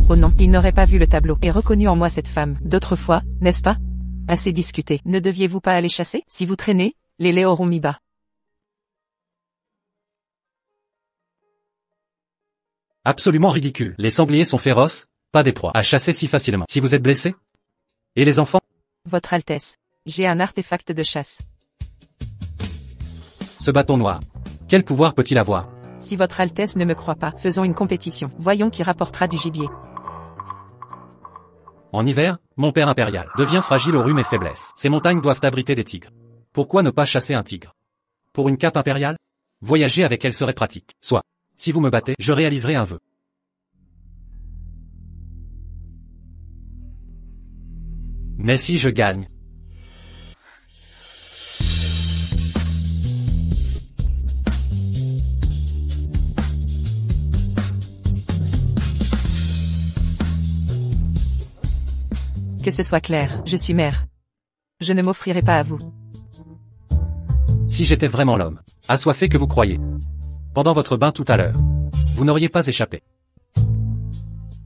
Oh non, il n'aurait pas vu le tableau et reconnu en moi cette femme d'autrefois, n'est-ce pas? Assez discuté. Ne deviez-vous pas aller chasser? Si vous traînez, les laits auront mis bas. Absolument ridicule. Les sangliers sont féroces, pas des proies à chasser si facilement. Si vous êtes blessé? Et les enfants? Votre Altesse. J'ai un artefact de chasse. Ce bâton noir. Quel pouvoir peut-il avoir? Si votre Altesse ne me croit pas, faisons une compétition. Voyons qui rapportera du gibier. En hiver, mon père impérial devient fragile aux rhumes et faiblesses. Ces montagnes doivent abriter des tigres. Pourquoi ne pas chasser un tigre? Pour une cape impériale? Voyager avec elle serait pratique. Soit. Si vous me battez, je réaliserai un vœu. Mais si je gagne? Que ce soit clair, je suis mère. Je ne m'offrirai pas à vous. Si j'étais vraiment l'homme assoiffé que vous croyez, pendant votre bain tout à l'heure, vous n'auriez pas échappé.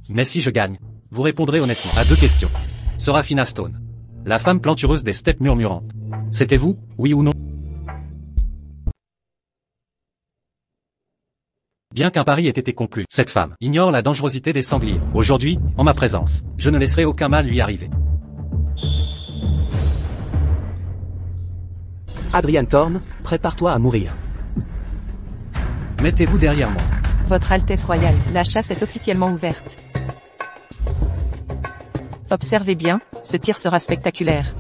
Mais si je gagne, vous répondrez honnêtement à 2 questions. Seraphina Stone, la femme plantureuse des steppes murmurantes, c'était vous, oui ou non? Bien qu'un pari ait été conclu, cette femme ignore la dangerosité des sangliers. Aujourd'hui, en ma présence, je ne laisserai aucun mal lui arriver. Adrian Thorne, prépare-toi à mourir. Mettez-vous derrière moi. Votre Altesse royale, la chasse est officiellement ouverte. Observez bien, ce tir sera spectaculaire.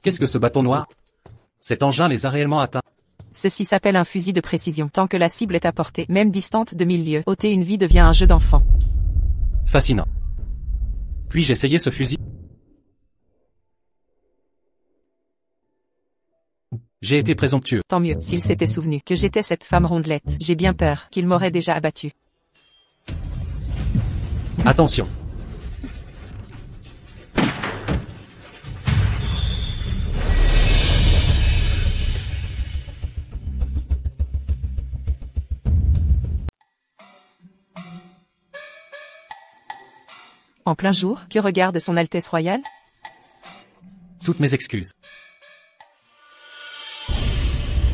Qu'est-ce que ce bâton noir? Cet engin les a réellement atteints. Ceci s'appelle un fusil de précision. Tant que la cible est à portée, même distante de 1000 lieues, ôter une vie devient un jeu d'enfant. Fascinant. Puis-je essayer ce fusil? J'ai été présomptueux. Tant mieux, s'il s'était souvenu que j'étais cette femme rondelette. J'ai bien peur qu'il m'aurait déjà abattu. Attention. En plein jour, que regarde son Altesse royale? Toutes mes excuses.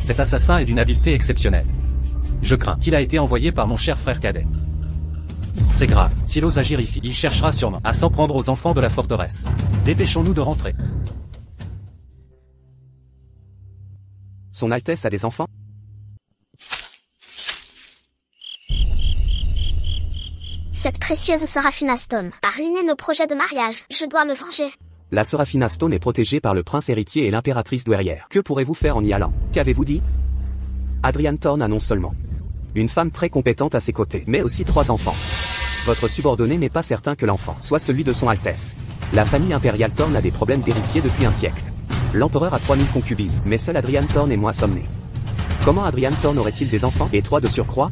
Cet assassin est d'une habileté exceptionnelle. Je crains qu'il a été envoyé par mon cher frère cadet. C'est grave, s'il ose agir ici, il cherchera sûrement à s'en prendre aux enfants de la forteresse. Dépêchons-nous de rentrer. Son Altesse a des enfants? Cette précieuse Seraphina Stone a ruiné nos projets de mariage. Je dois me venger. La Seraphina Stone est protégée par le prince héritier et l'impératrice douairière. Que pourrez-vous faire en y allant? Qu'avez-vous dit? Adrian Thorne a non seulement une femme très compétente à ses côtés, mais aussi 3 enfants. Votre subordonné n'est pas certain que l'enfant soit celui de son Altesse. La famille impériale Thorne a des problèmes d'héritier depuis un siècle. L'empereur a 3000 concubines, mais seul Adrian Thorne et moi sommes nés. Comment Adrian Thorne aurait-il des enfants, et 3 de surcroît?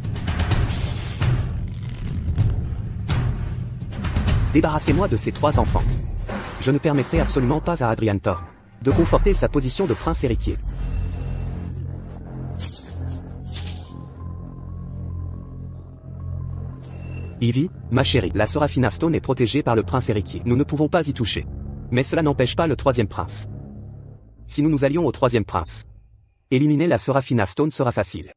Débarrassez-moi de ces 3 enfants. Je ne permettrai absolument pas à Adrian Thorne de conforter sa position de prince héritier. Ivy, ma chérie, la Seraphina Stone est protégée par le prince héritier. Nous ne pouvons pas y toucher. Mais cela n'empêche pas le 3e prince. Si nous nous allions au 3e prince, éliminer la Seraphina Stone sera facile.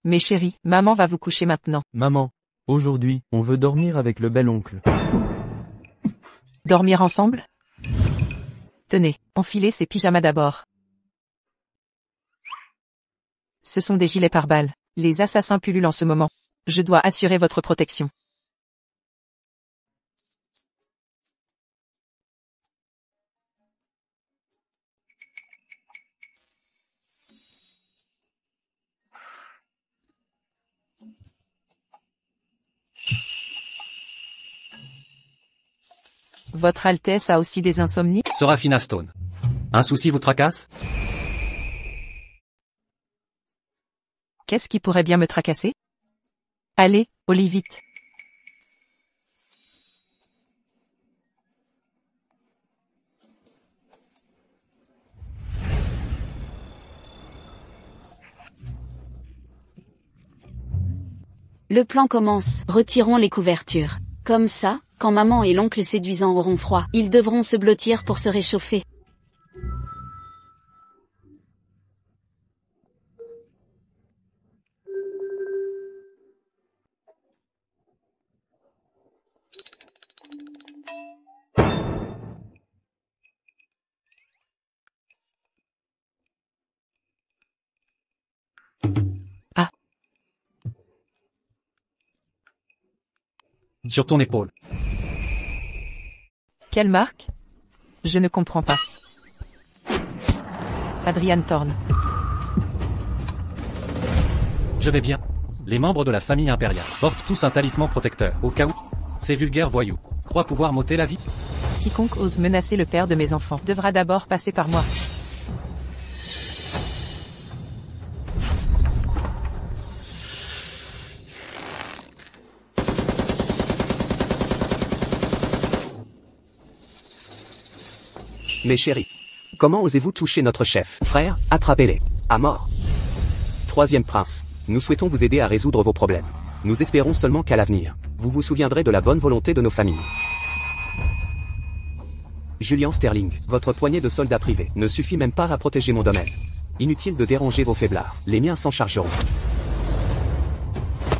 Mes chéris, maman va vous coucher maintenant. Maman, aujourd'hui, on veut dormir avec le bel oncle. Dormir ensemble? Tenez, enfilez ces pyjamas d'abord. Ce sont des gilets pare-balles. Les assassins pullulent en ce moment. Je dois assurer votre protection. Votre Altesse a aussi des insomnies? Seraphina Stone. Un souci vous tracasse? Qu'est-ce qui pourrait bien me tracasser? Allez, au lit vite. Le plan commence. Retirons les couvertures. Comme ça, quand maman et l'oncle séduisant auront froid, ils devront se blottir pour se réchauffer. Sur ton épaule. Quelle marque? Je ne comprends pas. Adrian Thorne. Je vais bien. Les membres de la famille impériale portent tous un talisman protecteur, au cas où ces vulgaires voyous croient pouvoir m'ôter la vie. Quiconque ose menacer le père de mes enfants devra d'abord passer par moi. Mes chéris, comment osez-vous toucher notre chef? Frère, attrapez-les. À mort. 3e prince, nous souhaitons vous aider à résoudre vos problèmes. Nous espérons seulement qu'à l'avenir, vous vous souviendrez de la bonne volonté de nos familles. Julian Sterling, votre poignée de soldats privés ne suffit même pas à protéger mon domaine. Inutile de déranger vos faiblards, les miens s'en chargeront.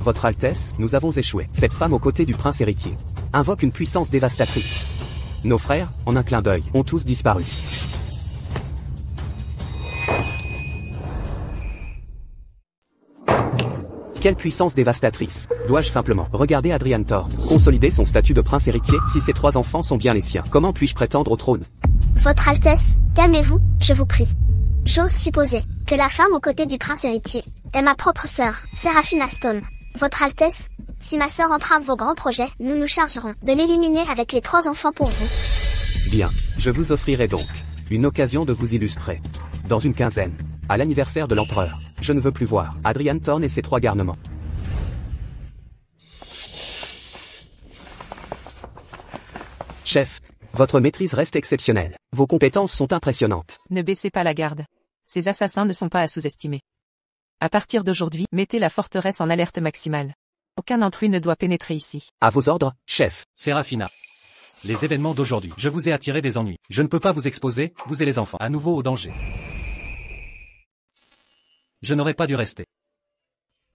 Votre Altesse, nous avons échoué. Cette femme aux côtés du prince héritier invoque une puissance dévastatrice. Nos frères, en un clin d'œil, ont tous disparu. Quelle puissance dévastatrice. Dois-je simplement regarder Adrian Thorne consolider son statut de prince héritier si ces 3 enfants sont bien les siens? Comment puis-je prétendre au trône? Votre Altesse, calmez-vous, je vous prie. J'ose supposer que la femme aux côtés du prince héritier est ma propre sœur, Seraphina Stone. Votre Altesse, si ma sœur entrave vos grands projets, nous nous chargerons de l'éliminer avec les 3 enfants pour vous. Bien, je vous offrirai donc une occasion de vous illustrer. Dans une quinzaine, à l'anniversaire de l'empereur, je ne veux plus voir Adrian Thorne et ses 3 garnements. Chef, votre maîtrise reste exceptionnelle. Vos compétences sont impressionnantes. Ne baissez pas la garde. Ces assassins ne sont pas à sous-estimer. À partir d'aujourd'hui, mettez la forteresse en alerte maximale. Aucun intrus ne doit pénétrer ici. À vos ordres, chef. Seraphina. Les événements d'aujourd'hui, je vous ai attiré des ennuis. Je ne peux pas vous exposer, vous et les enfants, à nouveau au danger. Je n'aurais pas dû rester.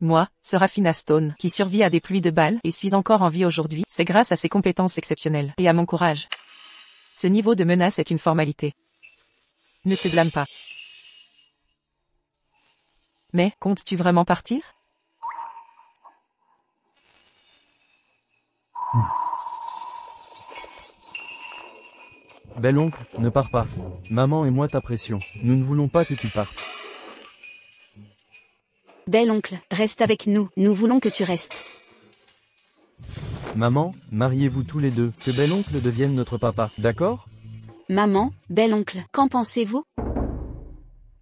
Moi, Seraphina Stone, qui survit à des pluies de balles et suis encore en vie aujourd'hui, c'est grâce à ses compétences exceptionnelles et à mon courage. Ce niveau de menace est une formalité. Ne te blâme pas. Mais, comptes-tu vraiment partir? Bel oncle, ne pars pas. Maman et moi t'apprécions. Nous ne voulons pas que tu partes. Bel oncle, reste avec nous, nous voulons que tu restes. Maman, mariez-vous tous les deux, que bel oncle devienne notre papa, d'accord? Maman, bel oncle, qu'en pensez-vous?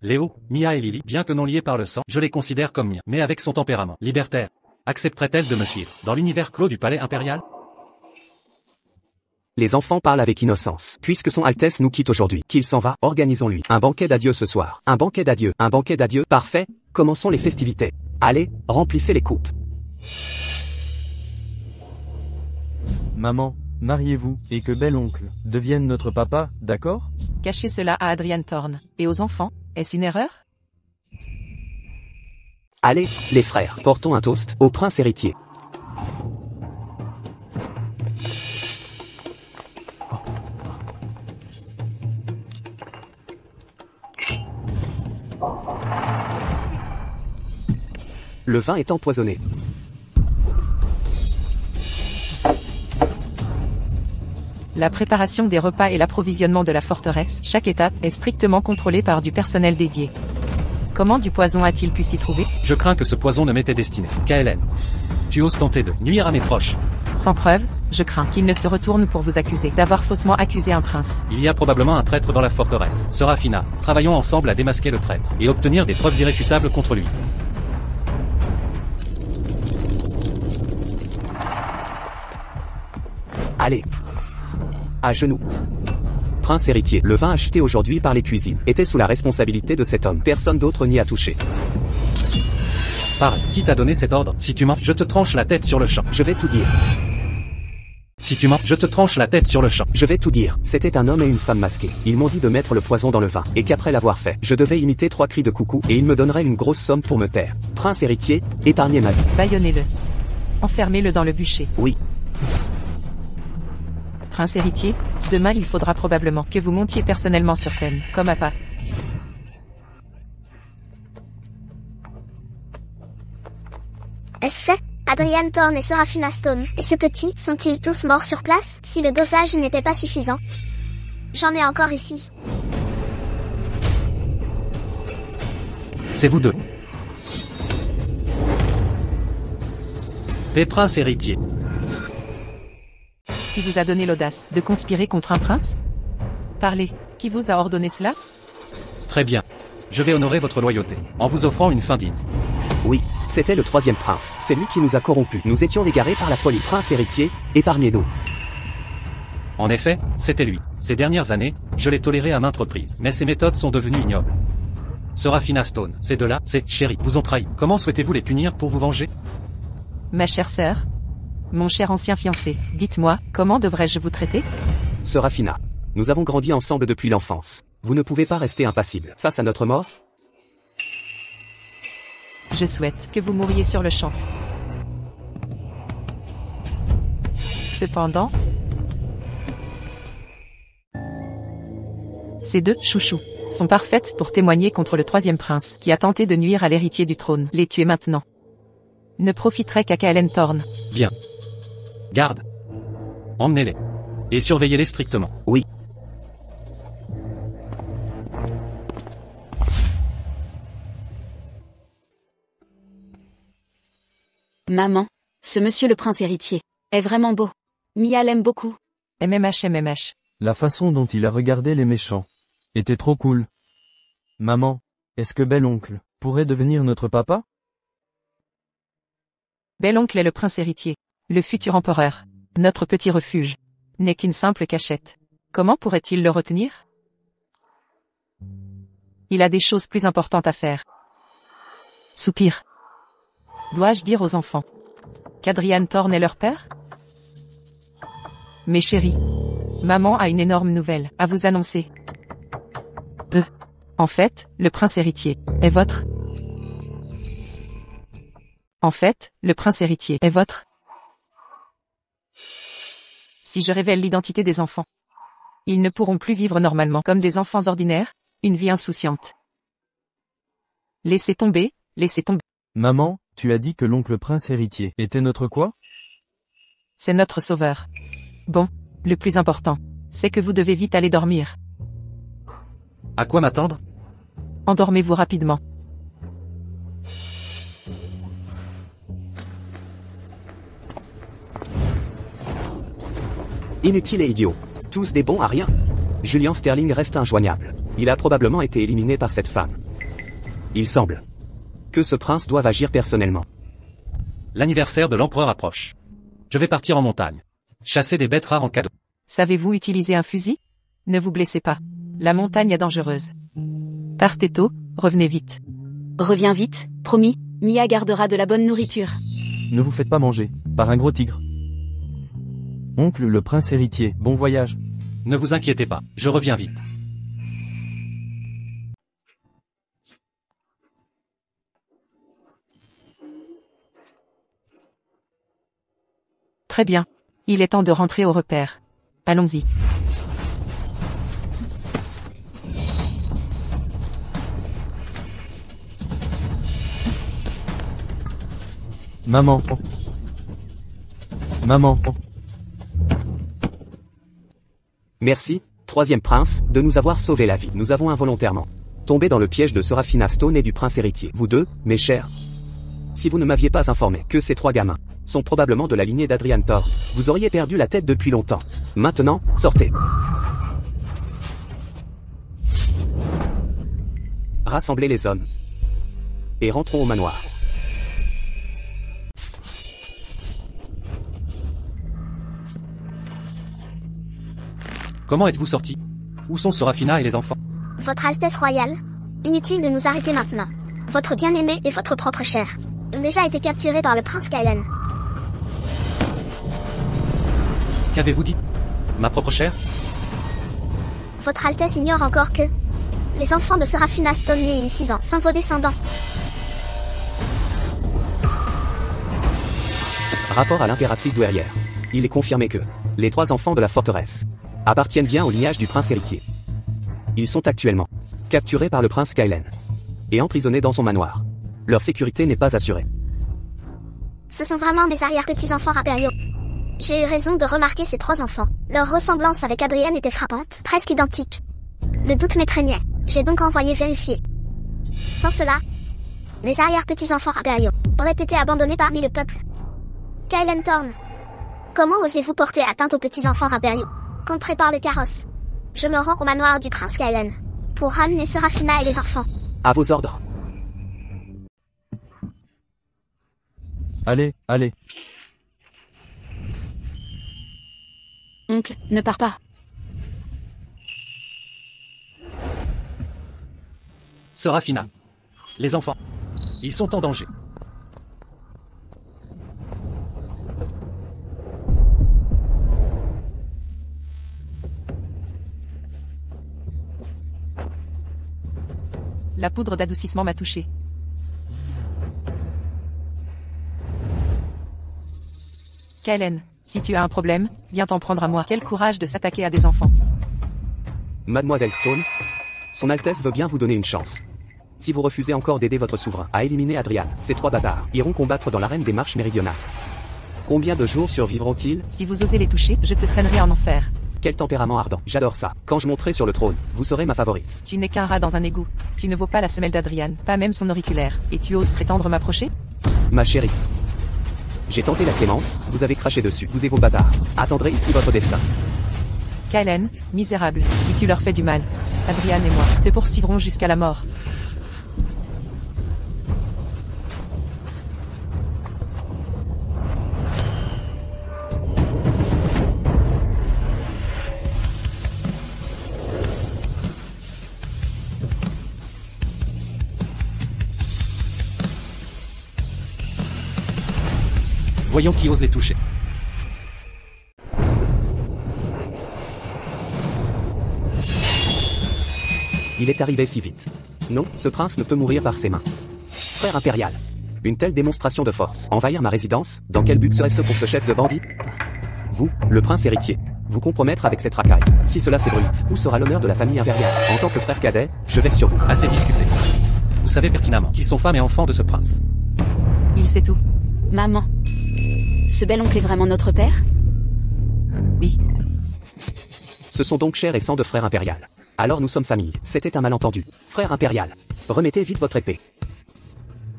Léo, Mia et Lily, bien que non liés par le sang, je les considère comme miens, mais avec son tempérament libertaire. Accepterait-elle de me suivre dans l'univers clos du palais impérial? Les enfants parlent avec innocence. Puisque son Altesse nous quitte aujourd'hui, qu'il s'en va, organisons-lui un banquet d'adieu ce soir. Un banquet d'adieu, un banquet d'adieu, parfait, commençons les festivités. Allez, remplissez les coupes. Maman, mariez-vous, et que bel oncle devienne notre papa, d'accord? Cachez cela à Adrian Thorne. Et aux enfants, est-ce une erreur? Allez, les frères, portons un toast au prince héritier. Le vin est empoisonné. La préparation des repas et l'approvisionnement de la forteresse, chaque étape, est strictement contrôlée par du personnel dédié. Comment du poison a-t-il pu s'y trouver? Je crains que ce poison ne m'était destiné qu'à Hélène. Tu oses tenter de nuire à mes proches. Sans preuve, je crains qu'il ne se retourne pour vous accuser d'avoir faussement accusé un prince. Il y a probablement un traître dans la forteresse. Seraphina, travaillons ensemble à démasquer le traître et obtenir des preuves irréfutables contre lui. Allez. À genoux. Prince héritier, le vin acheté aujourd'hui par les cuisines était sous la responsabilité de cet homme. Personne d'autre n'y a touché. Parle, qui t'a donné cet ordre? Si tu mens, je te tranche la tête sur le champ. Je vais tout dire. Si tu mens, je te tranche la tête sur le champ. Je vais tout dire. C'était un homme et une femme masqués. Ils m'ont dit de mettre le poison dans le vin, et qu'après l'avoir fait, je devais imiter 3 cris de coucou, et ils me donneraient une grosse somme pour me taire. Prince héritier, épargnez ma vie. Bâillonnez-le. Enfermez-le dans le bûcher. Oui. Prince héritier, demain il faudra probablement que vous montiez personnellement sur scène, comme appât. Est-ce fait? Adrian Thorne et Seraphina Stone, et ce petit, sont-ils tous morts sur place, si le dosage n'était pas suffisant? J'en ai encore ici. C'est vous deux. Et prince héritier. Qui vous a donné l'audace de conspirer contre un prince? Parlez, qui vous a ordonné cela? Très bien. Je vais honorer votre loyauté, en vous offrant une fin digne. Oui, c'était le 3e prince. C'est lui qui nous a corrompus. Nous étions égarés par la folie. Prince héritier, épargnez-nous. En effet, c'était lui. Ces dernières années, je l'ai toléré à maintes reprises, mais ses méthodes sont devenues ignobles. Seraphina Stone, ces deux-là, ces chéris, vous ont trahi. Comment souhaitez-vous les punir pour vous venger? Ma chère sœur, mon cher ancien fiancé, dites-moi, comment devrais-je vous traiter? Seraphina. Nous avons grandi ensemble depuis l'enfance. Vous ne pouvez pas rester impassible face à notre mort. Je souhaite que vous mouriez sur le champ. Cependant, ces deux chouchous sont parfaites pour témoigner contre le troisième prince qui a tenté de nuire à l'héritier du trône. Les tuer maintenant ne profiterait qu'à Kaelen Thorne. Bien. Garde. Emmenez-les. Et surveillez-les strictement. Oui. Maman, ce monsieur le prince héritier est vraiment beau. Mia l'aime beaucoup. MMH. La façon dont il a regardé les méchants était trop cool. Maman, est-ce que bel oncle pourrait devenir notre papa? Bel oncle est le prince héritier, le futur empereur. Notre petit refuge n'est qu'une simple cachette. Comment pourrait-il le retenir? Il a des choses plus importantes à faire. Soupir. Dois-je dire aux enfants qu'Adrian Thorne est leur père? Mes chéris, maman a une énorme nouvelle à vous annoncer. En fait, le prince héritier est votre. En fait, le prince héritier est votre. Si je révèle l'identité des enfants, ils ne pourront plus vivre normalement comme des enfants ordinaires, une vie insouciante. Laissez tomber, laissez tomber. Maman, tu as dit que l'oncle prince héritier était notre quoi? C'est notre sauveur. Bon, le plus important, c'est que vous devez vite aller dormir. À quoi m'attendre? Endormez-vous rapidement. Inutile et idiot. Tous des bons à rien. Julian Sterling reste injoignable. Il a probablement été éliminé par cette femme. Il semble que ce prince doive agir personnellement. L'anniversaire de l'empereur approche. Je vais partir en montagne. Chasser des bêtes rares en cadeau. Savez-vous utiliser un fusil? Ne vous blessez pas. La montagne est dangereuse. Partez tôt, revenez vite. Reviens vite, promis, Mia gardera de la bonne nourriture. Ne vous faites pas manger par un gros tigre. Oncle le prince héritier, bon voyage. Ne vous inquiétez pas, je reviens vite. Très bien. Il est temps de rentrer au repère. Allons-y. Maman. Maman. Merci, troisième prince, de nous avoir sauvé la vie. Nous avons involontairement tombé dans le piège de Serafina Stone et du prince héritier. Vous deux, mes chers. Si vous ne m'aviez pas informé que ces trois gamins sont probablement de la lignée d'Adrian Thorne, vous auriez perdu la tête depuis longtemps. Maintenant, sortez. Rassemblez les hommes. Et rentrons au manoir. Comment êtes-vous sortis? Où sont Serafina et les enfants? Votre Altesse royale, inutile de nous arrêter maintenant. Votre bien-aimé et votre propre chair ont déjà été capturés par le prince Kaelen. Qu'avez-vous dit? Ma propre chair? Votre Altesse ignore encore que les enfants de Serafina Stone nés il y a 6 ans sont vos descendants. Rapport à l'impératrice douairière. Il est confirmé que les trois enfants de la forteresse appartiennent bien au lignage du prince héritier. Ils sont actuellement capturés par le prince Kaelen et emprisonnés dans son manoir. Leur sécurité n'est pas assurée. Ce sont vraiment mes arrière-petits-enfants impériaux. J'ai eu raison de remarquer ces trois enfants. Leur ressemblance avec Adrienne était frappante, presque identique. Le doute m'étreignait. J'ai donc envoyé vérifier. Sans cela, mes arrière-petits-enfants impériaux auraient été abandonnés parmi le peuple. Kaelen Thorne, comment osez-vous porter atteinte aux petits-enfants impériaux? Qu'on prépare le carrosse. Je me rends au manoir du prince Kaelen pour ramener Serafina et les enfants. À vos ordres. Allez, allez. Oncle, ne pars pas. Serafina. Les enfants. Ils sont en danger. La poudre d'adoucissement m'a touché. Kaelen, si tu as un problème, viens t'en prendre à moi. Quel courage de s'attaquer à des enfants. Mademoiselle Stone, Son Altesse veut bien vous donner une chance. Si vous refusez encore d'aider votre souverain à éliminer Adrian, ces 3 bâtards iront combattre dans l'arène des marches méridionales. Combien de jours survivront-ils? Si vous osez les toucher, je te traînerai en enfer. Quel tempérament ardent, j'adore ça. Quand je monterai sur le trône, vous serez ma favorite. Tu n'es qu'un rat dans un égout. Tu ne vaux pas la semelle d'Adrian, pas même son auriculaire. Et tu oses prétendre m'approcher? Ma chérie. J'ai tenté la clémence, vous avez craché dessus, vous et vos bâtards. Attendrez ici votre destin. Kaelen, misérable, si tu leur fais du mal, Adrian et moi te poursuivrons jusqu'à la mort. Voyons qui ose les toucher. Il est arrivé si vite. Non, ce prince ne peut mourir par ses mains. Frère impérial. Une telle démonstration de force. Envahir ma résidence, dans quel but serait-ce pour ce chef de bandits? Vous, le prince héritier, vous compromettre avec cette racaille. Si cela s'ébruite, où sera l'honneur de la famille impériale? En tant que frère cadet, je vais sur vous. Assez discuté. Vous savez pertinemment qu'ils sont femmes et enfants de ce prince. Il sait tout. Maman. Ce bel oncle est vraiment notre père? Oui. Ce sont donc chair et sang de frère impérial. Alors nous sommes famille. C'était un malentendu. Frère impérial. Remettez vite votre épée.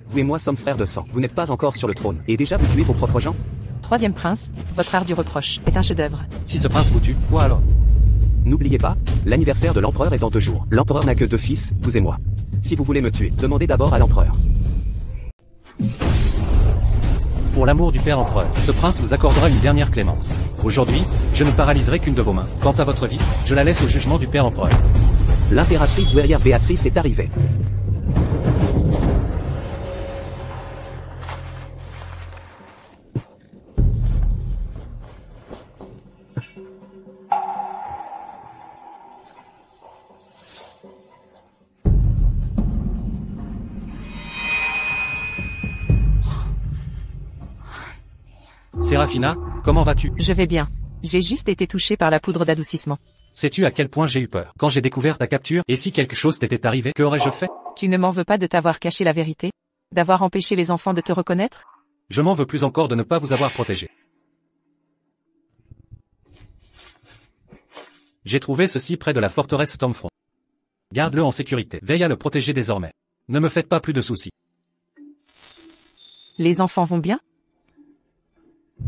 Vous et moi sommes frères de sang. Vous n'êtes pas encore sur le trône. Et déjà vous tuez vos propres gens? Troisième prince, votre art du reproche est un chef-d'œuvre. Si ce prince vous tue, quoi alors? N'oubliez pas, l'anniversaire de l'empereur est dans 2 jours. L'empereur n'a que 2 fils, vous et moi. Si vous voulez me tuer, demandez d'abord à l'empereur. Pour l'amour du père empereur, ce prince vous accordera une dernière clémence. Aujourd'hui, je ne paralyserai qu'une de vos mains. Quant à votre vie, je la laisse au jugement du père empereur. L'impératrice douairière Béatrice est arrivée. Séraphina, comment vas-tu? Je vais bien. J'ai juste été touché par la poudre d'adoucissement. Sais-tu à quel point j'ai eu peur quand j'ai découvert ta capture? Et si quelque chose t'était arrivé, qu'aurais-je fait? Tu ne m'en veux pas de t'avoir caché la vérité? D'avoir empêché les enfants de te reconnaître? Je m'en veux plus encore de ne pas vous avoir protégé. J'ai trouvé ceci près de la forteresse Stormfront. Garde-le en sécurité. Veille à le protéger désormais. Ne me faites pas plus de soucis. Les enfants vont bien?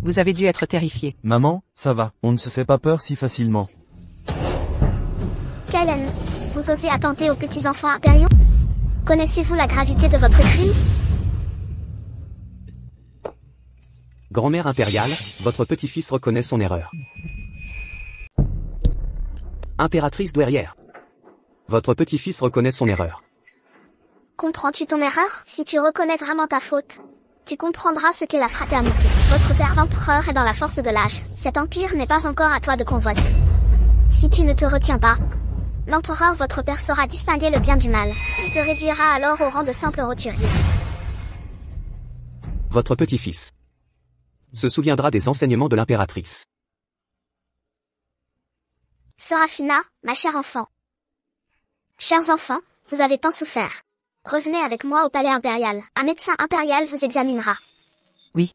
Vous avez dû être terrifié. Maman, ça va, on ne se fait pas peur si facilement. Kaelen, vous osez attenter aux petits-enfants impériaux? Connaissez-vous la gravité de votre crime? Grand-mère impériale, votre petit-fils reconnaît son erreur. Impératrice douairière. Votre petit-fils reconnaît son erreur. Comprends-tu ton erreur? Si tu reconnais vraiment ta faute, tu comprendras ce qu'est la fraternité. Votre père l'empereur est dans la force de l'âge. Cet empire n'est pas encore à toi de convoiter. Si tu ne te retiens pas, l'empereur votre père saura distinguer le bien du mal. Il te réduira alors au rang de simple roturier. Votre petit-fils se souviendra des enseignements de l'impératrice. Séraphina, ma chère enfant. Chers enfants, vous avez tant souffert. Revenez avec moi au palais impérial. Un médecin impérial vous examinera. Oui.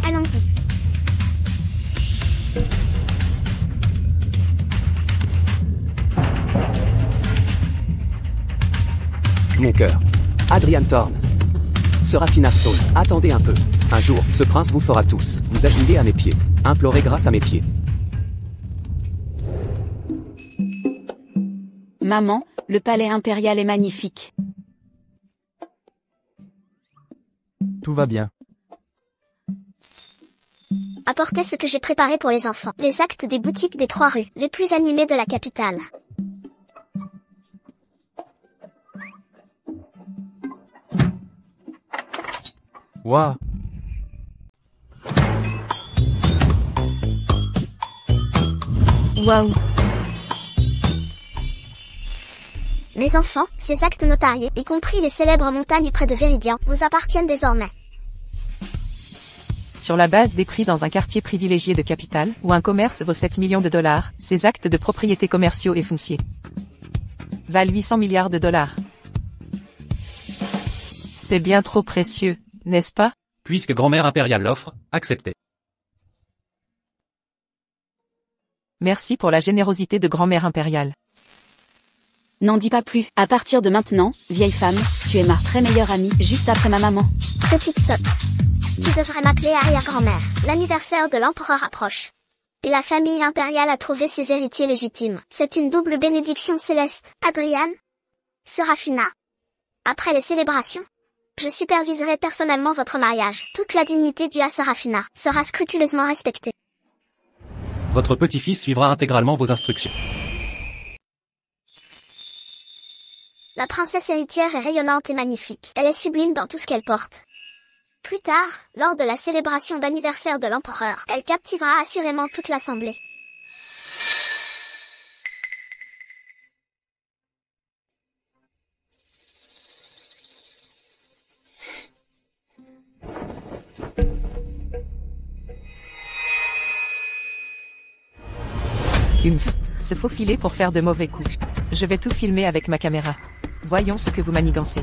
Allons-y. Mon cœur. Adrian Thorne. Séraphina Stone, attendez un peu. Un jour, ce prince vous fera tous. Vous agenouiller à mes pieds. Implorez grâce à mes pieds. Maman, le palais impérial est magnifique. Tout va bien. Apportez ce que j'ai préparé pour les enfants. Les actes des boutiques des 3 rues, les plus animées de la capitale. Waouh. Waouh. Mes enfants, ces actes notariés, y compris les célèbres montagnes près de Viridian, vous appartiennent désormais. Sur la base des prix dans un quartier privilégié de capitale, où un commerce vaut 7 millions de dollars, ces actes de propriété commerciaux et fonciers valent 800 milliards de dollars. C'est bien trop précieux, n'est-ce pas? Puisque grand-mère impériale l'offre, acceptez. Merci pour la générosité de grand-mère impériale. N'en dis pas plus. À partir de maintenant, vieille femme, tu es ma très meilleure amie, juste après ma maman. Petite sotte. Tu devrais m'appeler arrière-grand-mère. L'anniversaire de l'empereur approche. Et la famille impériale a trouvé ses héritiers légitimes. C'est une double bénédiction céleste. Adriane, Serafina. Après les célébrations, je superviserai personnellement votre mariage. Toute la dignité due à Serafina sera scrupuleusement respectée. Votre petit-fils suivra intégralement vos instructions. La princesse héritière est rayonnante et magnifique. Elle est sublime dans tout ce qu'elle porte. Plus tard, lors de la célébration d'anniversaire de l'empereur, elle captivera assurément toute l'assemblée. Se faufiler pour faire de mauvais coups. Je vais tout filmer avec ma caméra. Voyons ce que vous manigancez.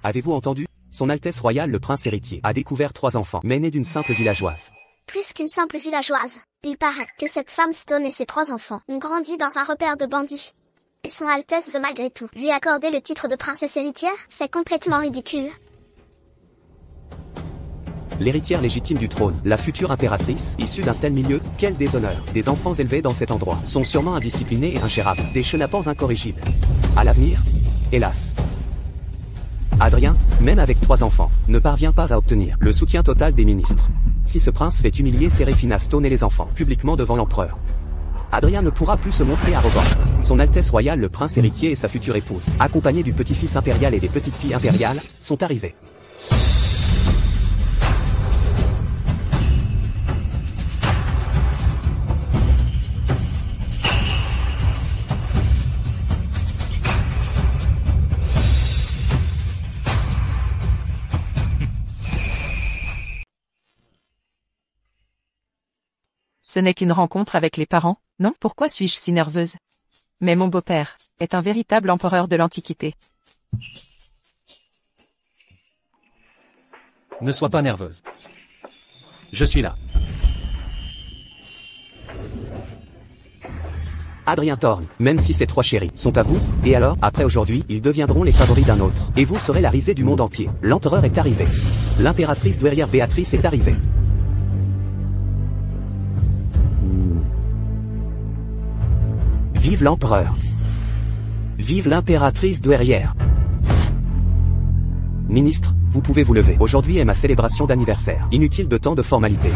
Avez-vous entendu? Son Altesse royale le prince héritier a découvert 3 enfants, mais nés d'une simple villageoise. Plus qu'une simple villageoise, il paraît que cette femme Stone et ses 3 enfants ont grandi dans un repère de bandits. Et son Altesse veut malgré tout lui accorder le titre de princesse héritière? C'est complètement ridicule. L'héritière légitime du trône, la future impératrice, issue d'un tel milieu, quel déshonneur. Des enfants élevés dans cet endroit sont sûrement indisciplinés et ingérables, des chenapans incorrigibles. À l'avenir, hélas. Adrien, même avec 3 enfants, ne parvient pas à obtenir le soutien total des ministres. Si ce prince fait humilier Serafina Stone et les enfants, publiquement devant l'empereur, Adrien ne pourra plus se montrer arrogant. Son Altesse royale le prince héritier et sa future épouse, accompagnés du petit-fils impérial et des petites-filles impériales, sont arrivés. Ce n'est qu'une rencontre avec les parents, non? Pourquoi suis-je si nerveuse? Mais mon beau-père est un véritable empereur de l'Antiquité. Ne sois pas nerveuse. Je suis là. Adrien Thorne, même si ces 3 chéris sont à vous, et alors, après aujourd'hui, ils deviendront les favoris d'un autre. Et vous serez la risée du monde entier. L'empereur est arrivé. L'impératrice douairière Béatrice est arrivée. Vive l'empereur. Vive l'impératrice douairière. Ministre, vous pouvez vous lever. Aujourd'hui est ma célébration d'anniversaire. Inutile de tant de formalités.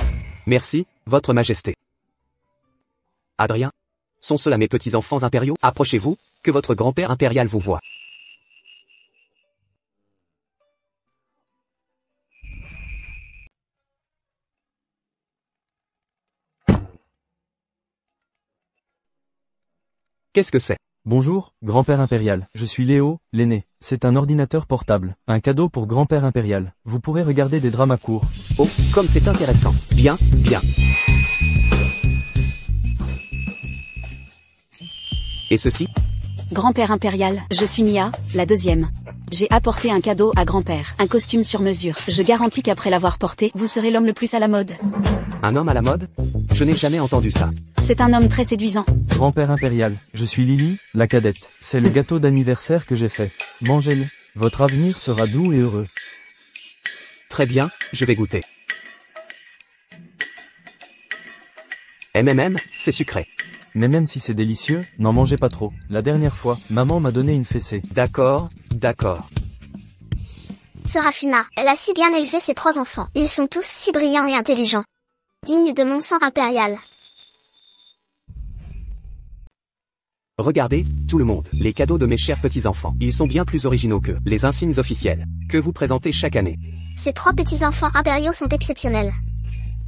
Merci, votre majesté. Adrien? Sont ceux-là mes petits-enfants impériaux? Approchez-vous, que votre grand-père impérial vous voie. Qu'est-ce que c'est? Bonjour, grand-père impérial. Je suis Léo, l'aîné. C'est un ordinateur portable. Un cadeau pour grand-père impérial. Vous pourrez regarder des dramas courts. Oh, comme c'est intéressant. Bien, bien. Et ceci? Grand-père impérial, je suis Nia, la 2e. J'ai apporté un cadeau à grand-père, un costume sur mesure. Je garantis qu'après l'avoir porté, vous serez l'homme le plus à la mode. Un homme à la mode? Je n'ai jamais entendu ça. C'est un homme très séduisant. Grand-père impérial, je suis Lily, la cadette. C'est le gâteau d'anniversaire que j'ai fait. Mangez-le. Votre avenir sera doux et heureux. Très bien, je vais goûter. C'est sucré. Mais même si c'est délicieux, n'en mangez pas trop. La dernière fois, maman m'a donné une fessée. D'accord, d'accord. Serafina, elle a si bien élevé ses 3 enfants. Ils sont tous si brillants et intelligents. Dignes de mon sang impérial. Regardez, tout le monde, les cadeaux de mes chers petits-enfants. Ils sont bien plus originaux que les insignes officiels que vous présentez chaque année. Ces 3 petits-enfants impériaux sont exceptionnels.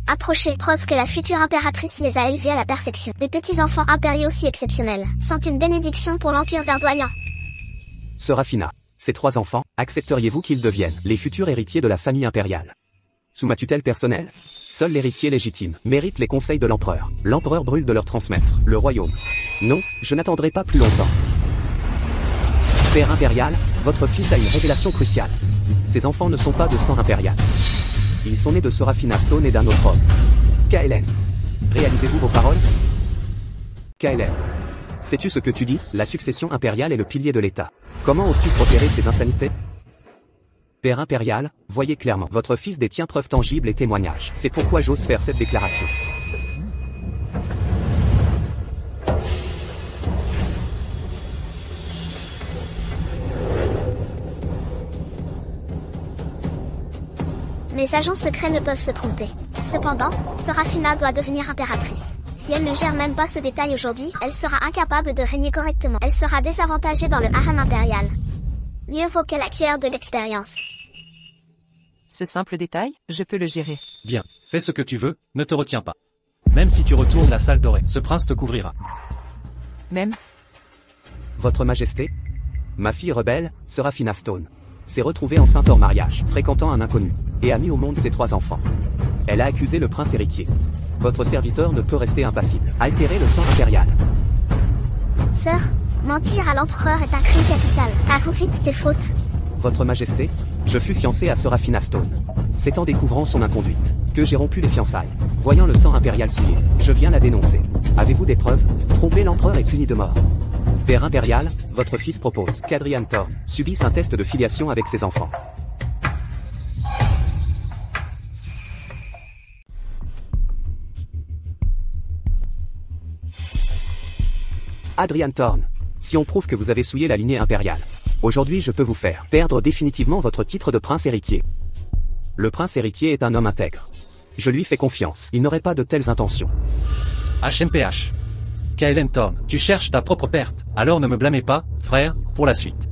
Approchez, preuve que la future impératrice les a élevés à la perfection. Des petits-enfants impériaux si exceptionnels sont une bénédiction pour l'Empire verdoyant. Serafina, ces 3 enfants, accepteriez-vous qu'ils deviennent les futurs héritiers de la famille impériale? Sous ma tutelle personnelle, seul l'héritier légitime mérite les conseils de l'empereur. L'empereur brûle de leur transmettre le royaume. Non, je n'attendrai pas plus longtemps. Père impérial, votre fils a une révélation cruciale. Ces enfants ne sont pas de sang impérial. Ils sont nés de Serafina Stone et d'un autre homme. KLN. Réalisez-vous vos paroles? KLN. Sais-tu ce que tu dis? La succession impériale est le pilier de l'État. Comment oses-tu proférer ces insanités? Père impérial, voyez clairement, votre fils détient preuves tangibles et témoignages. C'est pourquoi j'ose faire cette déclaration. Mes agents secrets ne peuvent se tromper. Cependant, Serafina doit devenir impératrice. Si elle ne gère même pas ce détail aujourd'hui, elle sera incapable de régner correctement. Elle sera désavantagée dans le harem impérial. Mieux vaut qu'elle acquiert de l'expérience. Ce simple détail, je peux le gérer. Bien, fais ce que tu veux, ne te retiens pas. Même si tu retournes la salle dorée, ce prince te couvrira. Même, Votre Majesté, ma fille rebelle, Serafina Stone, s'est retrouvée enceinte hors mariage, fréquentant un inconnu, et a mis au monde ses 3 enfants. Elle a accusé le prince héritier. Votre serviteur ne peut rester impassible. Altérer le sang impérial. Sœur, mentir à l'empereur est un crime capital. Avoue vite tes fautes. Votre Majesté, je fus fiancé à Serafina Stone. C'est en découvrant son inconduite que j'ai rompu les fiançailles. Voyant le sang impérial souillé, je viens la dénoncer. Avez-vous des preuves? Tromper l'empereur est puni de mort. Père impérial, votre fils propose qu'Adrian Thorne subisse un test de filiation avec ses enfants. Adrian Thorne, si on prouve que vous avez souillé la lignée impériale, aujourd'hui je peux vous faire perdre définitivement votre titre de prince héritier. Le prince héritier est un homme intègre. Je lui fais confiance, il n'aurait pas de telles intentions. HMPH. KLN Thorne, tu cherches ta propre perte, alors ne me blâmez pas, frère, pour la suite.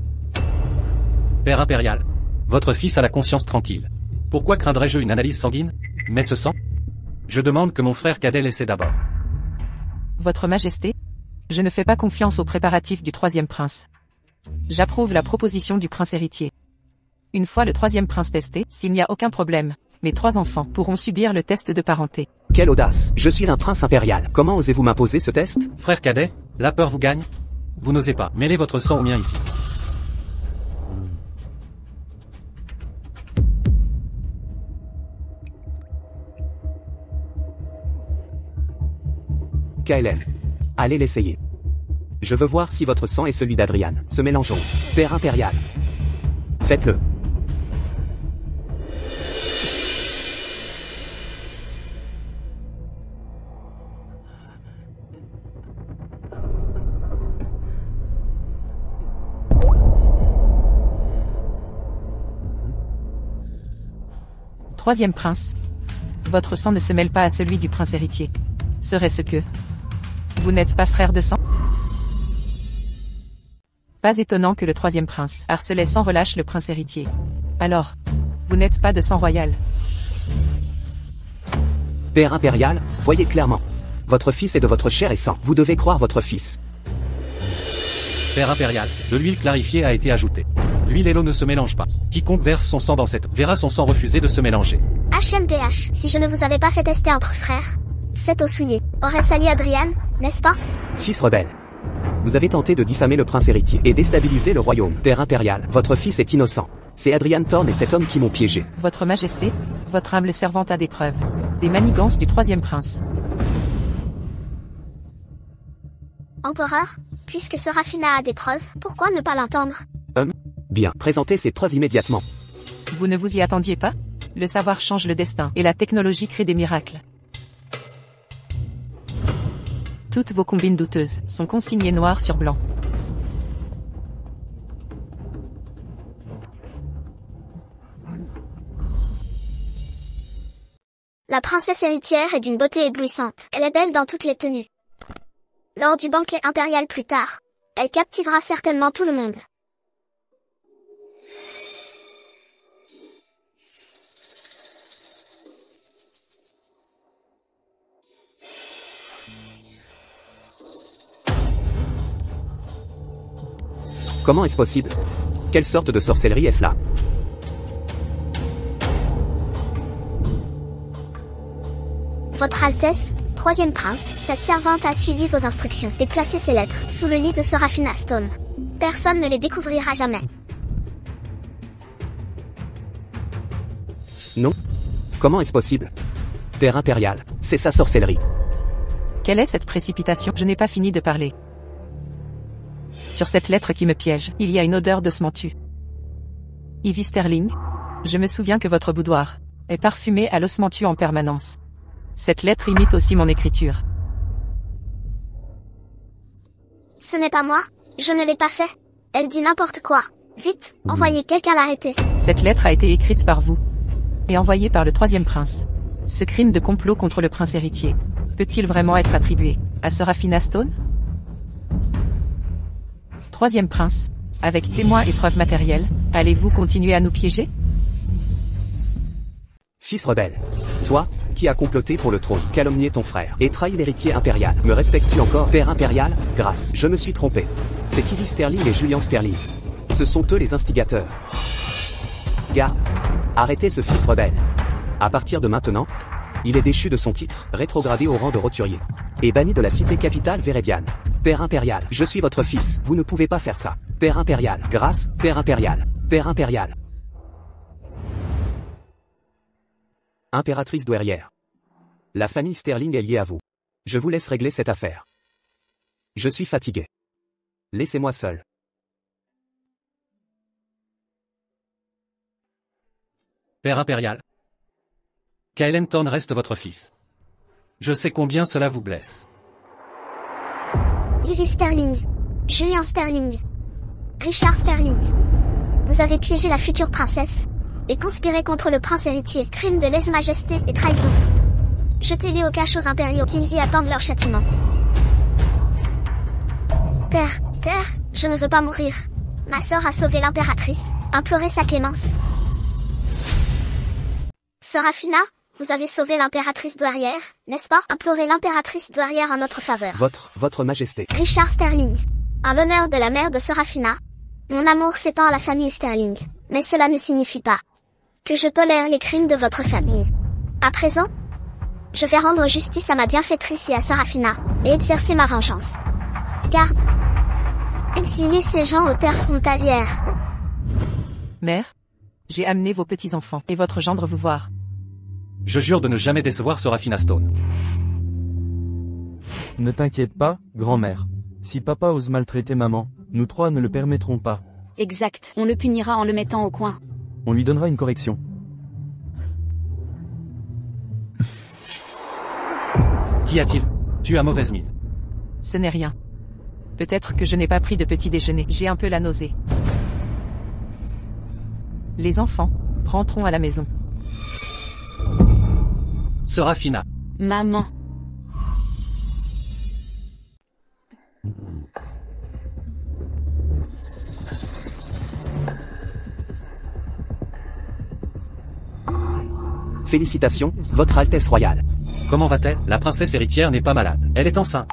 Père impérial, votre fils a la conscience tranquille. Pourquoi craindrais-je une analyse sanguine? Mais ce sang? Je demande que mon frère cadet l'essaie d'abord. Votre Majesté, je ne fais pas confiance aux préparatifs du 3e prince. J'approuve la proposition du prince héritier. Une fois le 3e prince testé, s'il n'y a aucun problème, mes 3 enfants pourront subir le test de parenté. Quelle audace! Je suis un prince impérial. Comment osez-vous m'imposer ce test? Frère cadet, la peur vous gagne? Vous n'osez pas mêler votre sang au mien ici. KLN. Allez l'essayer. Je veux voir si votre sang et celui d'Adrian se mélangeront. Père impérial. Faites-le. Troisième prince. Votre sang ne se mêle pas à celui du prince héritier. Serait-ce que vous n'êtes pas frère de sang? Pas étonnant que le 3e prince harcelait sans relâche le prince héritier. Alors, vous n'êtes pas de sang royal. Père impérial, voyez clairement. Votre fils est de votre chair et sang. Vous devez croire votre fils. Père impérial, de l'huile clarifiée a été ajoutée. L'huile et l'eau ne se mélangent pas. Quiconque verse son sang dans cette eau verra son sang refuser de se mélanger. HMPH, si je ne vous avais pas fait tester entre frères, cette eau souillée aurait sali Adrian, n'est-ce pas? Fils rebelle. Vous avez tenté de diffamer le prince héritier et déstabiliser le royaume. Père impérial, votre fils est innocent. C'est Adrian Thorne et cet homme qui m'ont piégé. Votre Majesté, votre humble servante a des preuves. Des manigances du 3e prince. Empereur, puisque Serafina a des preuves, pourquoi ne pas l'entendre? Bien, présentez ces preuves immédiatement. Vous ne vous y attendiez pas? Le savoir change le destin, et la technologie crée des miracles. Toutes vos combines douteuses sont consignées noir sur blanc. La princesse héritière est d'une beauté éblouissante. Elle est belle dans toutes les tenues. Lors du banquet impérial plus tard, elle captivera certainement tout le monde. Comment est-ce possible? Quelle sorte de sorcellerie est-ce là? Votre Altesse, troisième prince, cette servante a suivi vos instructions et placé ses lettres sous le lit de Seraphina Stone. Personne ne les découvrira jamais. Non. Comment est-ce possible? Père impérial, c'est sa sorcellerie. Quelle est cette précipitation? Je n'ai pas fini de parler. Sur cette lettre qui me piège, il y a une odeur d'ossement tu. Ivy Sterling, je me souviens que votre boudoir est parfumé à l'ossement tu en permanence. Cette lettre imite aussi mon écriture. Ce n'est pas moi, je ne l'ai pas fait. Elle dit n'importe quoi. Vite, envoyez quelqu'un l'arrêter. Cette lettre a été écrite par vous et envoyée par le troisième prince. Ce crime de complot contre le prince héritier peut-il vraiment être attribué à Seraphina Stone? Troisième prince, avec témoins et preuves matérielles, allez-vous continuer à nous piéger? Fils rebelle. Toi, qui as comploté pour le trône, calomnié ton frère, et trahi l'héritier impérial. Me respectes-tu encore, père impérial? Grâce. Je me suis trompé. C'est Ivy Sterling et Julian Sterling. Ce sont eux les instigateurs. Garde. Arrêtez ce fils rebelle. À partir de maintenant, il est déchu de son titre, rétrogradé au rang de roturier, et banni de la cité capitale Véridiane. Père impérial, je suis votre fils, vous ne pouvez pas faire ça. Père impérial, grâce, père impérial, père impérial. Impératrice douairière. La famille Sterling est liée à vous. Je vous laisse régler cette affaire. Je suis fatigué. Laissez-moi seul. Père impérial. Kaelen Thorne reste votre fils. Je sais combien cela vous blesse. Ivy Sterling, Julian Sterling, Richard Sterling. Vous avez piégé la future princesse et conspiré contre le prince héritier. Crime de lèse-majesté et trahison. Jetez-les aux cachots impériaux qui y attendent leur châtiment. Père, je ne veux pas mourir. Ma sœur a sauvé l'impératrice, imploré sa clémence. Seraphina, vous avez sauvé l'impératrice douairière, n'est-ce pas? Implorez l'impératrice douairière en notre faveur. Votre majesté. Richard Sterling. En l'honneur de la mère de Seraphina, mon amour s'étend à la famille Sterling. Mais cela ne signifie pas que je tolère les crimes de votre famille. À présent, je vais rendre justice à ma bienfaitrice et à Seraphina, et exercer ma vengeance. Garde. Exilez ces gens aux terres frontalières. Mère, j'ai amené vos petits-enfants et votre gendre vous voir. Je jure de ne jamais décevoir Seraphina Stone. Ne t'inquiète pas, grand-mère. Si papa ose maltraiter maman, nous trois ne le permettrons pas. Exact, on le punira en le mettant au coin. On lui donnera une correction. Qu'y a-t-il? Tu as mauvaise mine. Ce n'est rien. Peut-être que je n'ai pas pris de petit déjeuner, j'ai un peu la nausée. Les enfants rentreront à la maison. Seraphina. Maman. Félicitations, votre Altesse royale. Comment va-t-elle? La princesse héritière n'est pas malade. Elle est enceinte.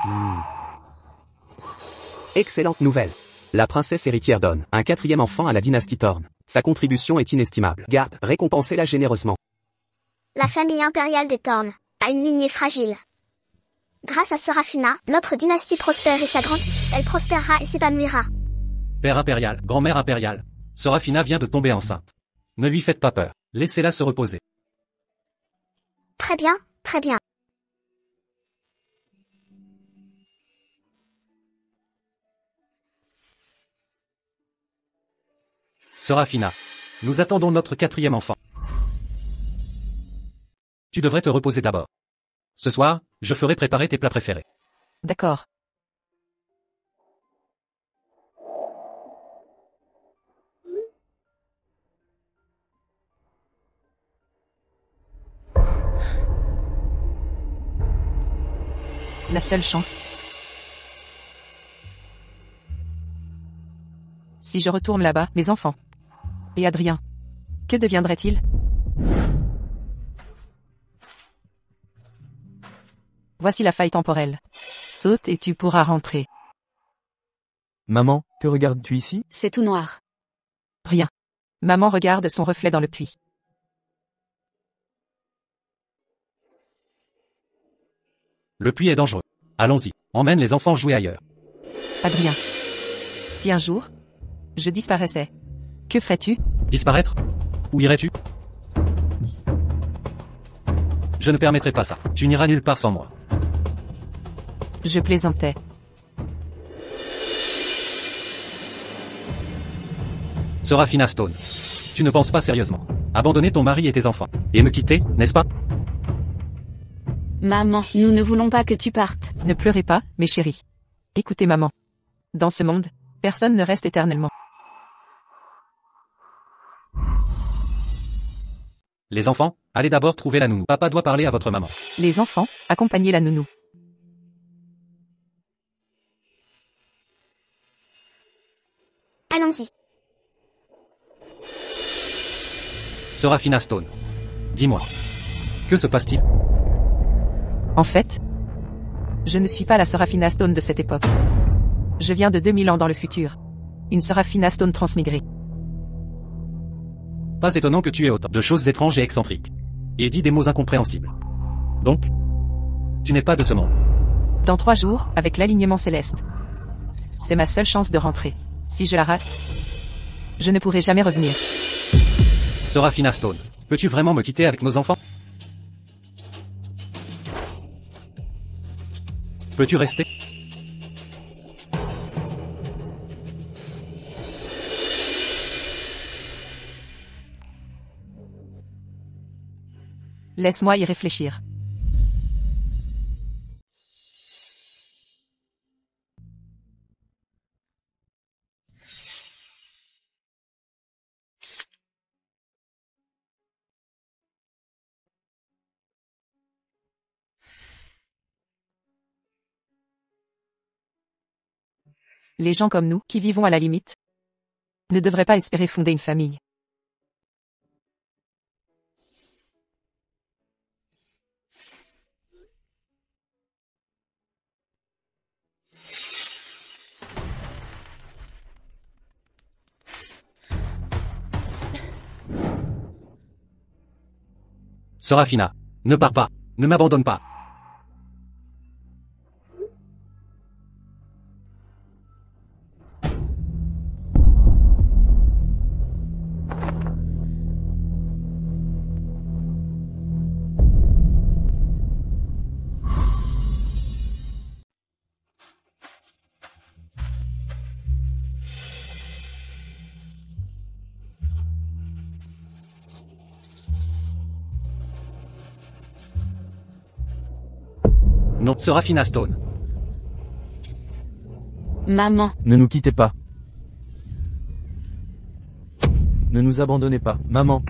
Excellente nouvelle. La princesse héritière donne un quatrième enfant à la dynastie Thorne. Sa contribution est inestimable. Garde, récompensez-la généreusement. La famille impériale des Thorne a une lignée fragile. Grâce à Seraphina, notre dynastie prospère et s'agrandit. Elle prospérera et s'épanouira. Père impérial, grand-mère impériale. Seraphina vient de tomber enceinte. Ne lui faites pas peur. Laissez-la se reposer. Très bien, très bien. Seraphina. Nous attendons notre quatrième enfant. Tu devrais te reposer d'abord. Ce soir, je ferai préparer tes plats préférés. D'accord. La seule chance. Si je retourne là-bas, mes enfants. Et Adrien. Que deviendrait-il? Voici la faille temporelle. Saute et tu pourras rentrer. Maman, Que regardes-tu ici? C'est tout noir. Rien. Maman regarde son reflet dans le puits. Le puits est dangereux. Allons-y, emmène les enfants jouer ailleurs. Adrien. Si un jour, je disparaissais, que ferais-tu? Disparaître? Où irais-tu? Je ne permettrai pas ça. Tu n'iras nulle part sans moi. Je plaisantais. Serafina Stone. Tu ne penses pas sérieusement abandonner ton mari et tes enfants, et me quitter, n'est-ce pas? Maman, nous ne voulons pas que tu partes. Ne pleurez pas, mes chéris. Écoutez maman. Dans ce monde, personne ne reste éternellement. Les enfants, allez d'abord trouver la nounou. Papa doit parler à votre maman. Les enfants, accompagnez la nounou. Allons-y. Serafina Stone. Dis-moi. Que se passe-t-il? En fait, je ne suis pas la Serafina Stone de cette époque. Je viens de 2000 ans dans le futur. Une Serafina Stone transmigrée. Pas étonnant que tu aies autant de choses étranges et excentriques. Et dis des mots incompréhensibles. Donc, tu n'es pas de ce monde. Dans 3 jours, avec l'alignement céleste. C'est ma seule chance de rentrer. Si je la rate, je ne pourrai jamais revenir. Serafina Stone, peux-tu vraiment me quitter avec nos enfants? Peux-tu rester? Laisse-moi y réfléchir. Les gens comme nous, qui vivons à la limite, ne devraient pas espérer fonder une famille. Serafina, ne pars pas, ne m'abandonne pas. Non, Serafina Stone. Maman, Ne nous quittez pas. Ne nous abandonnez pas, maman.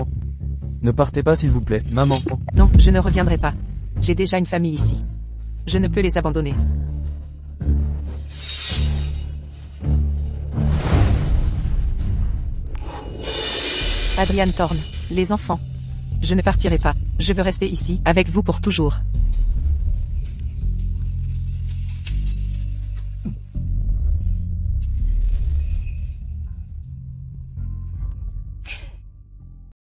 Ne partez pas s'il vous plaît, maman. Non, je ne reviendrai pas. J'ai déjà une famille ici. Je ne peux les abandonner. Adrian Thorne, les enfants. Je ne partirai pas. Je veux rester ici, avec vous pour toujours.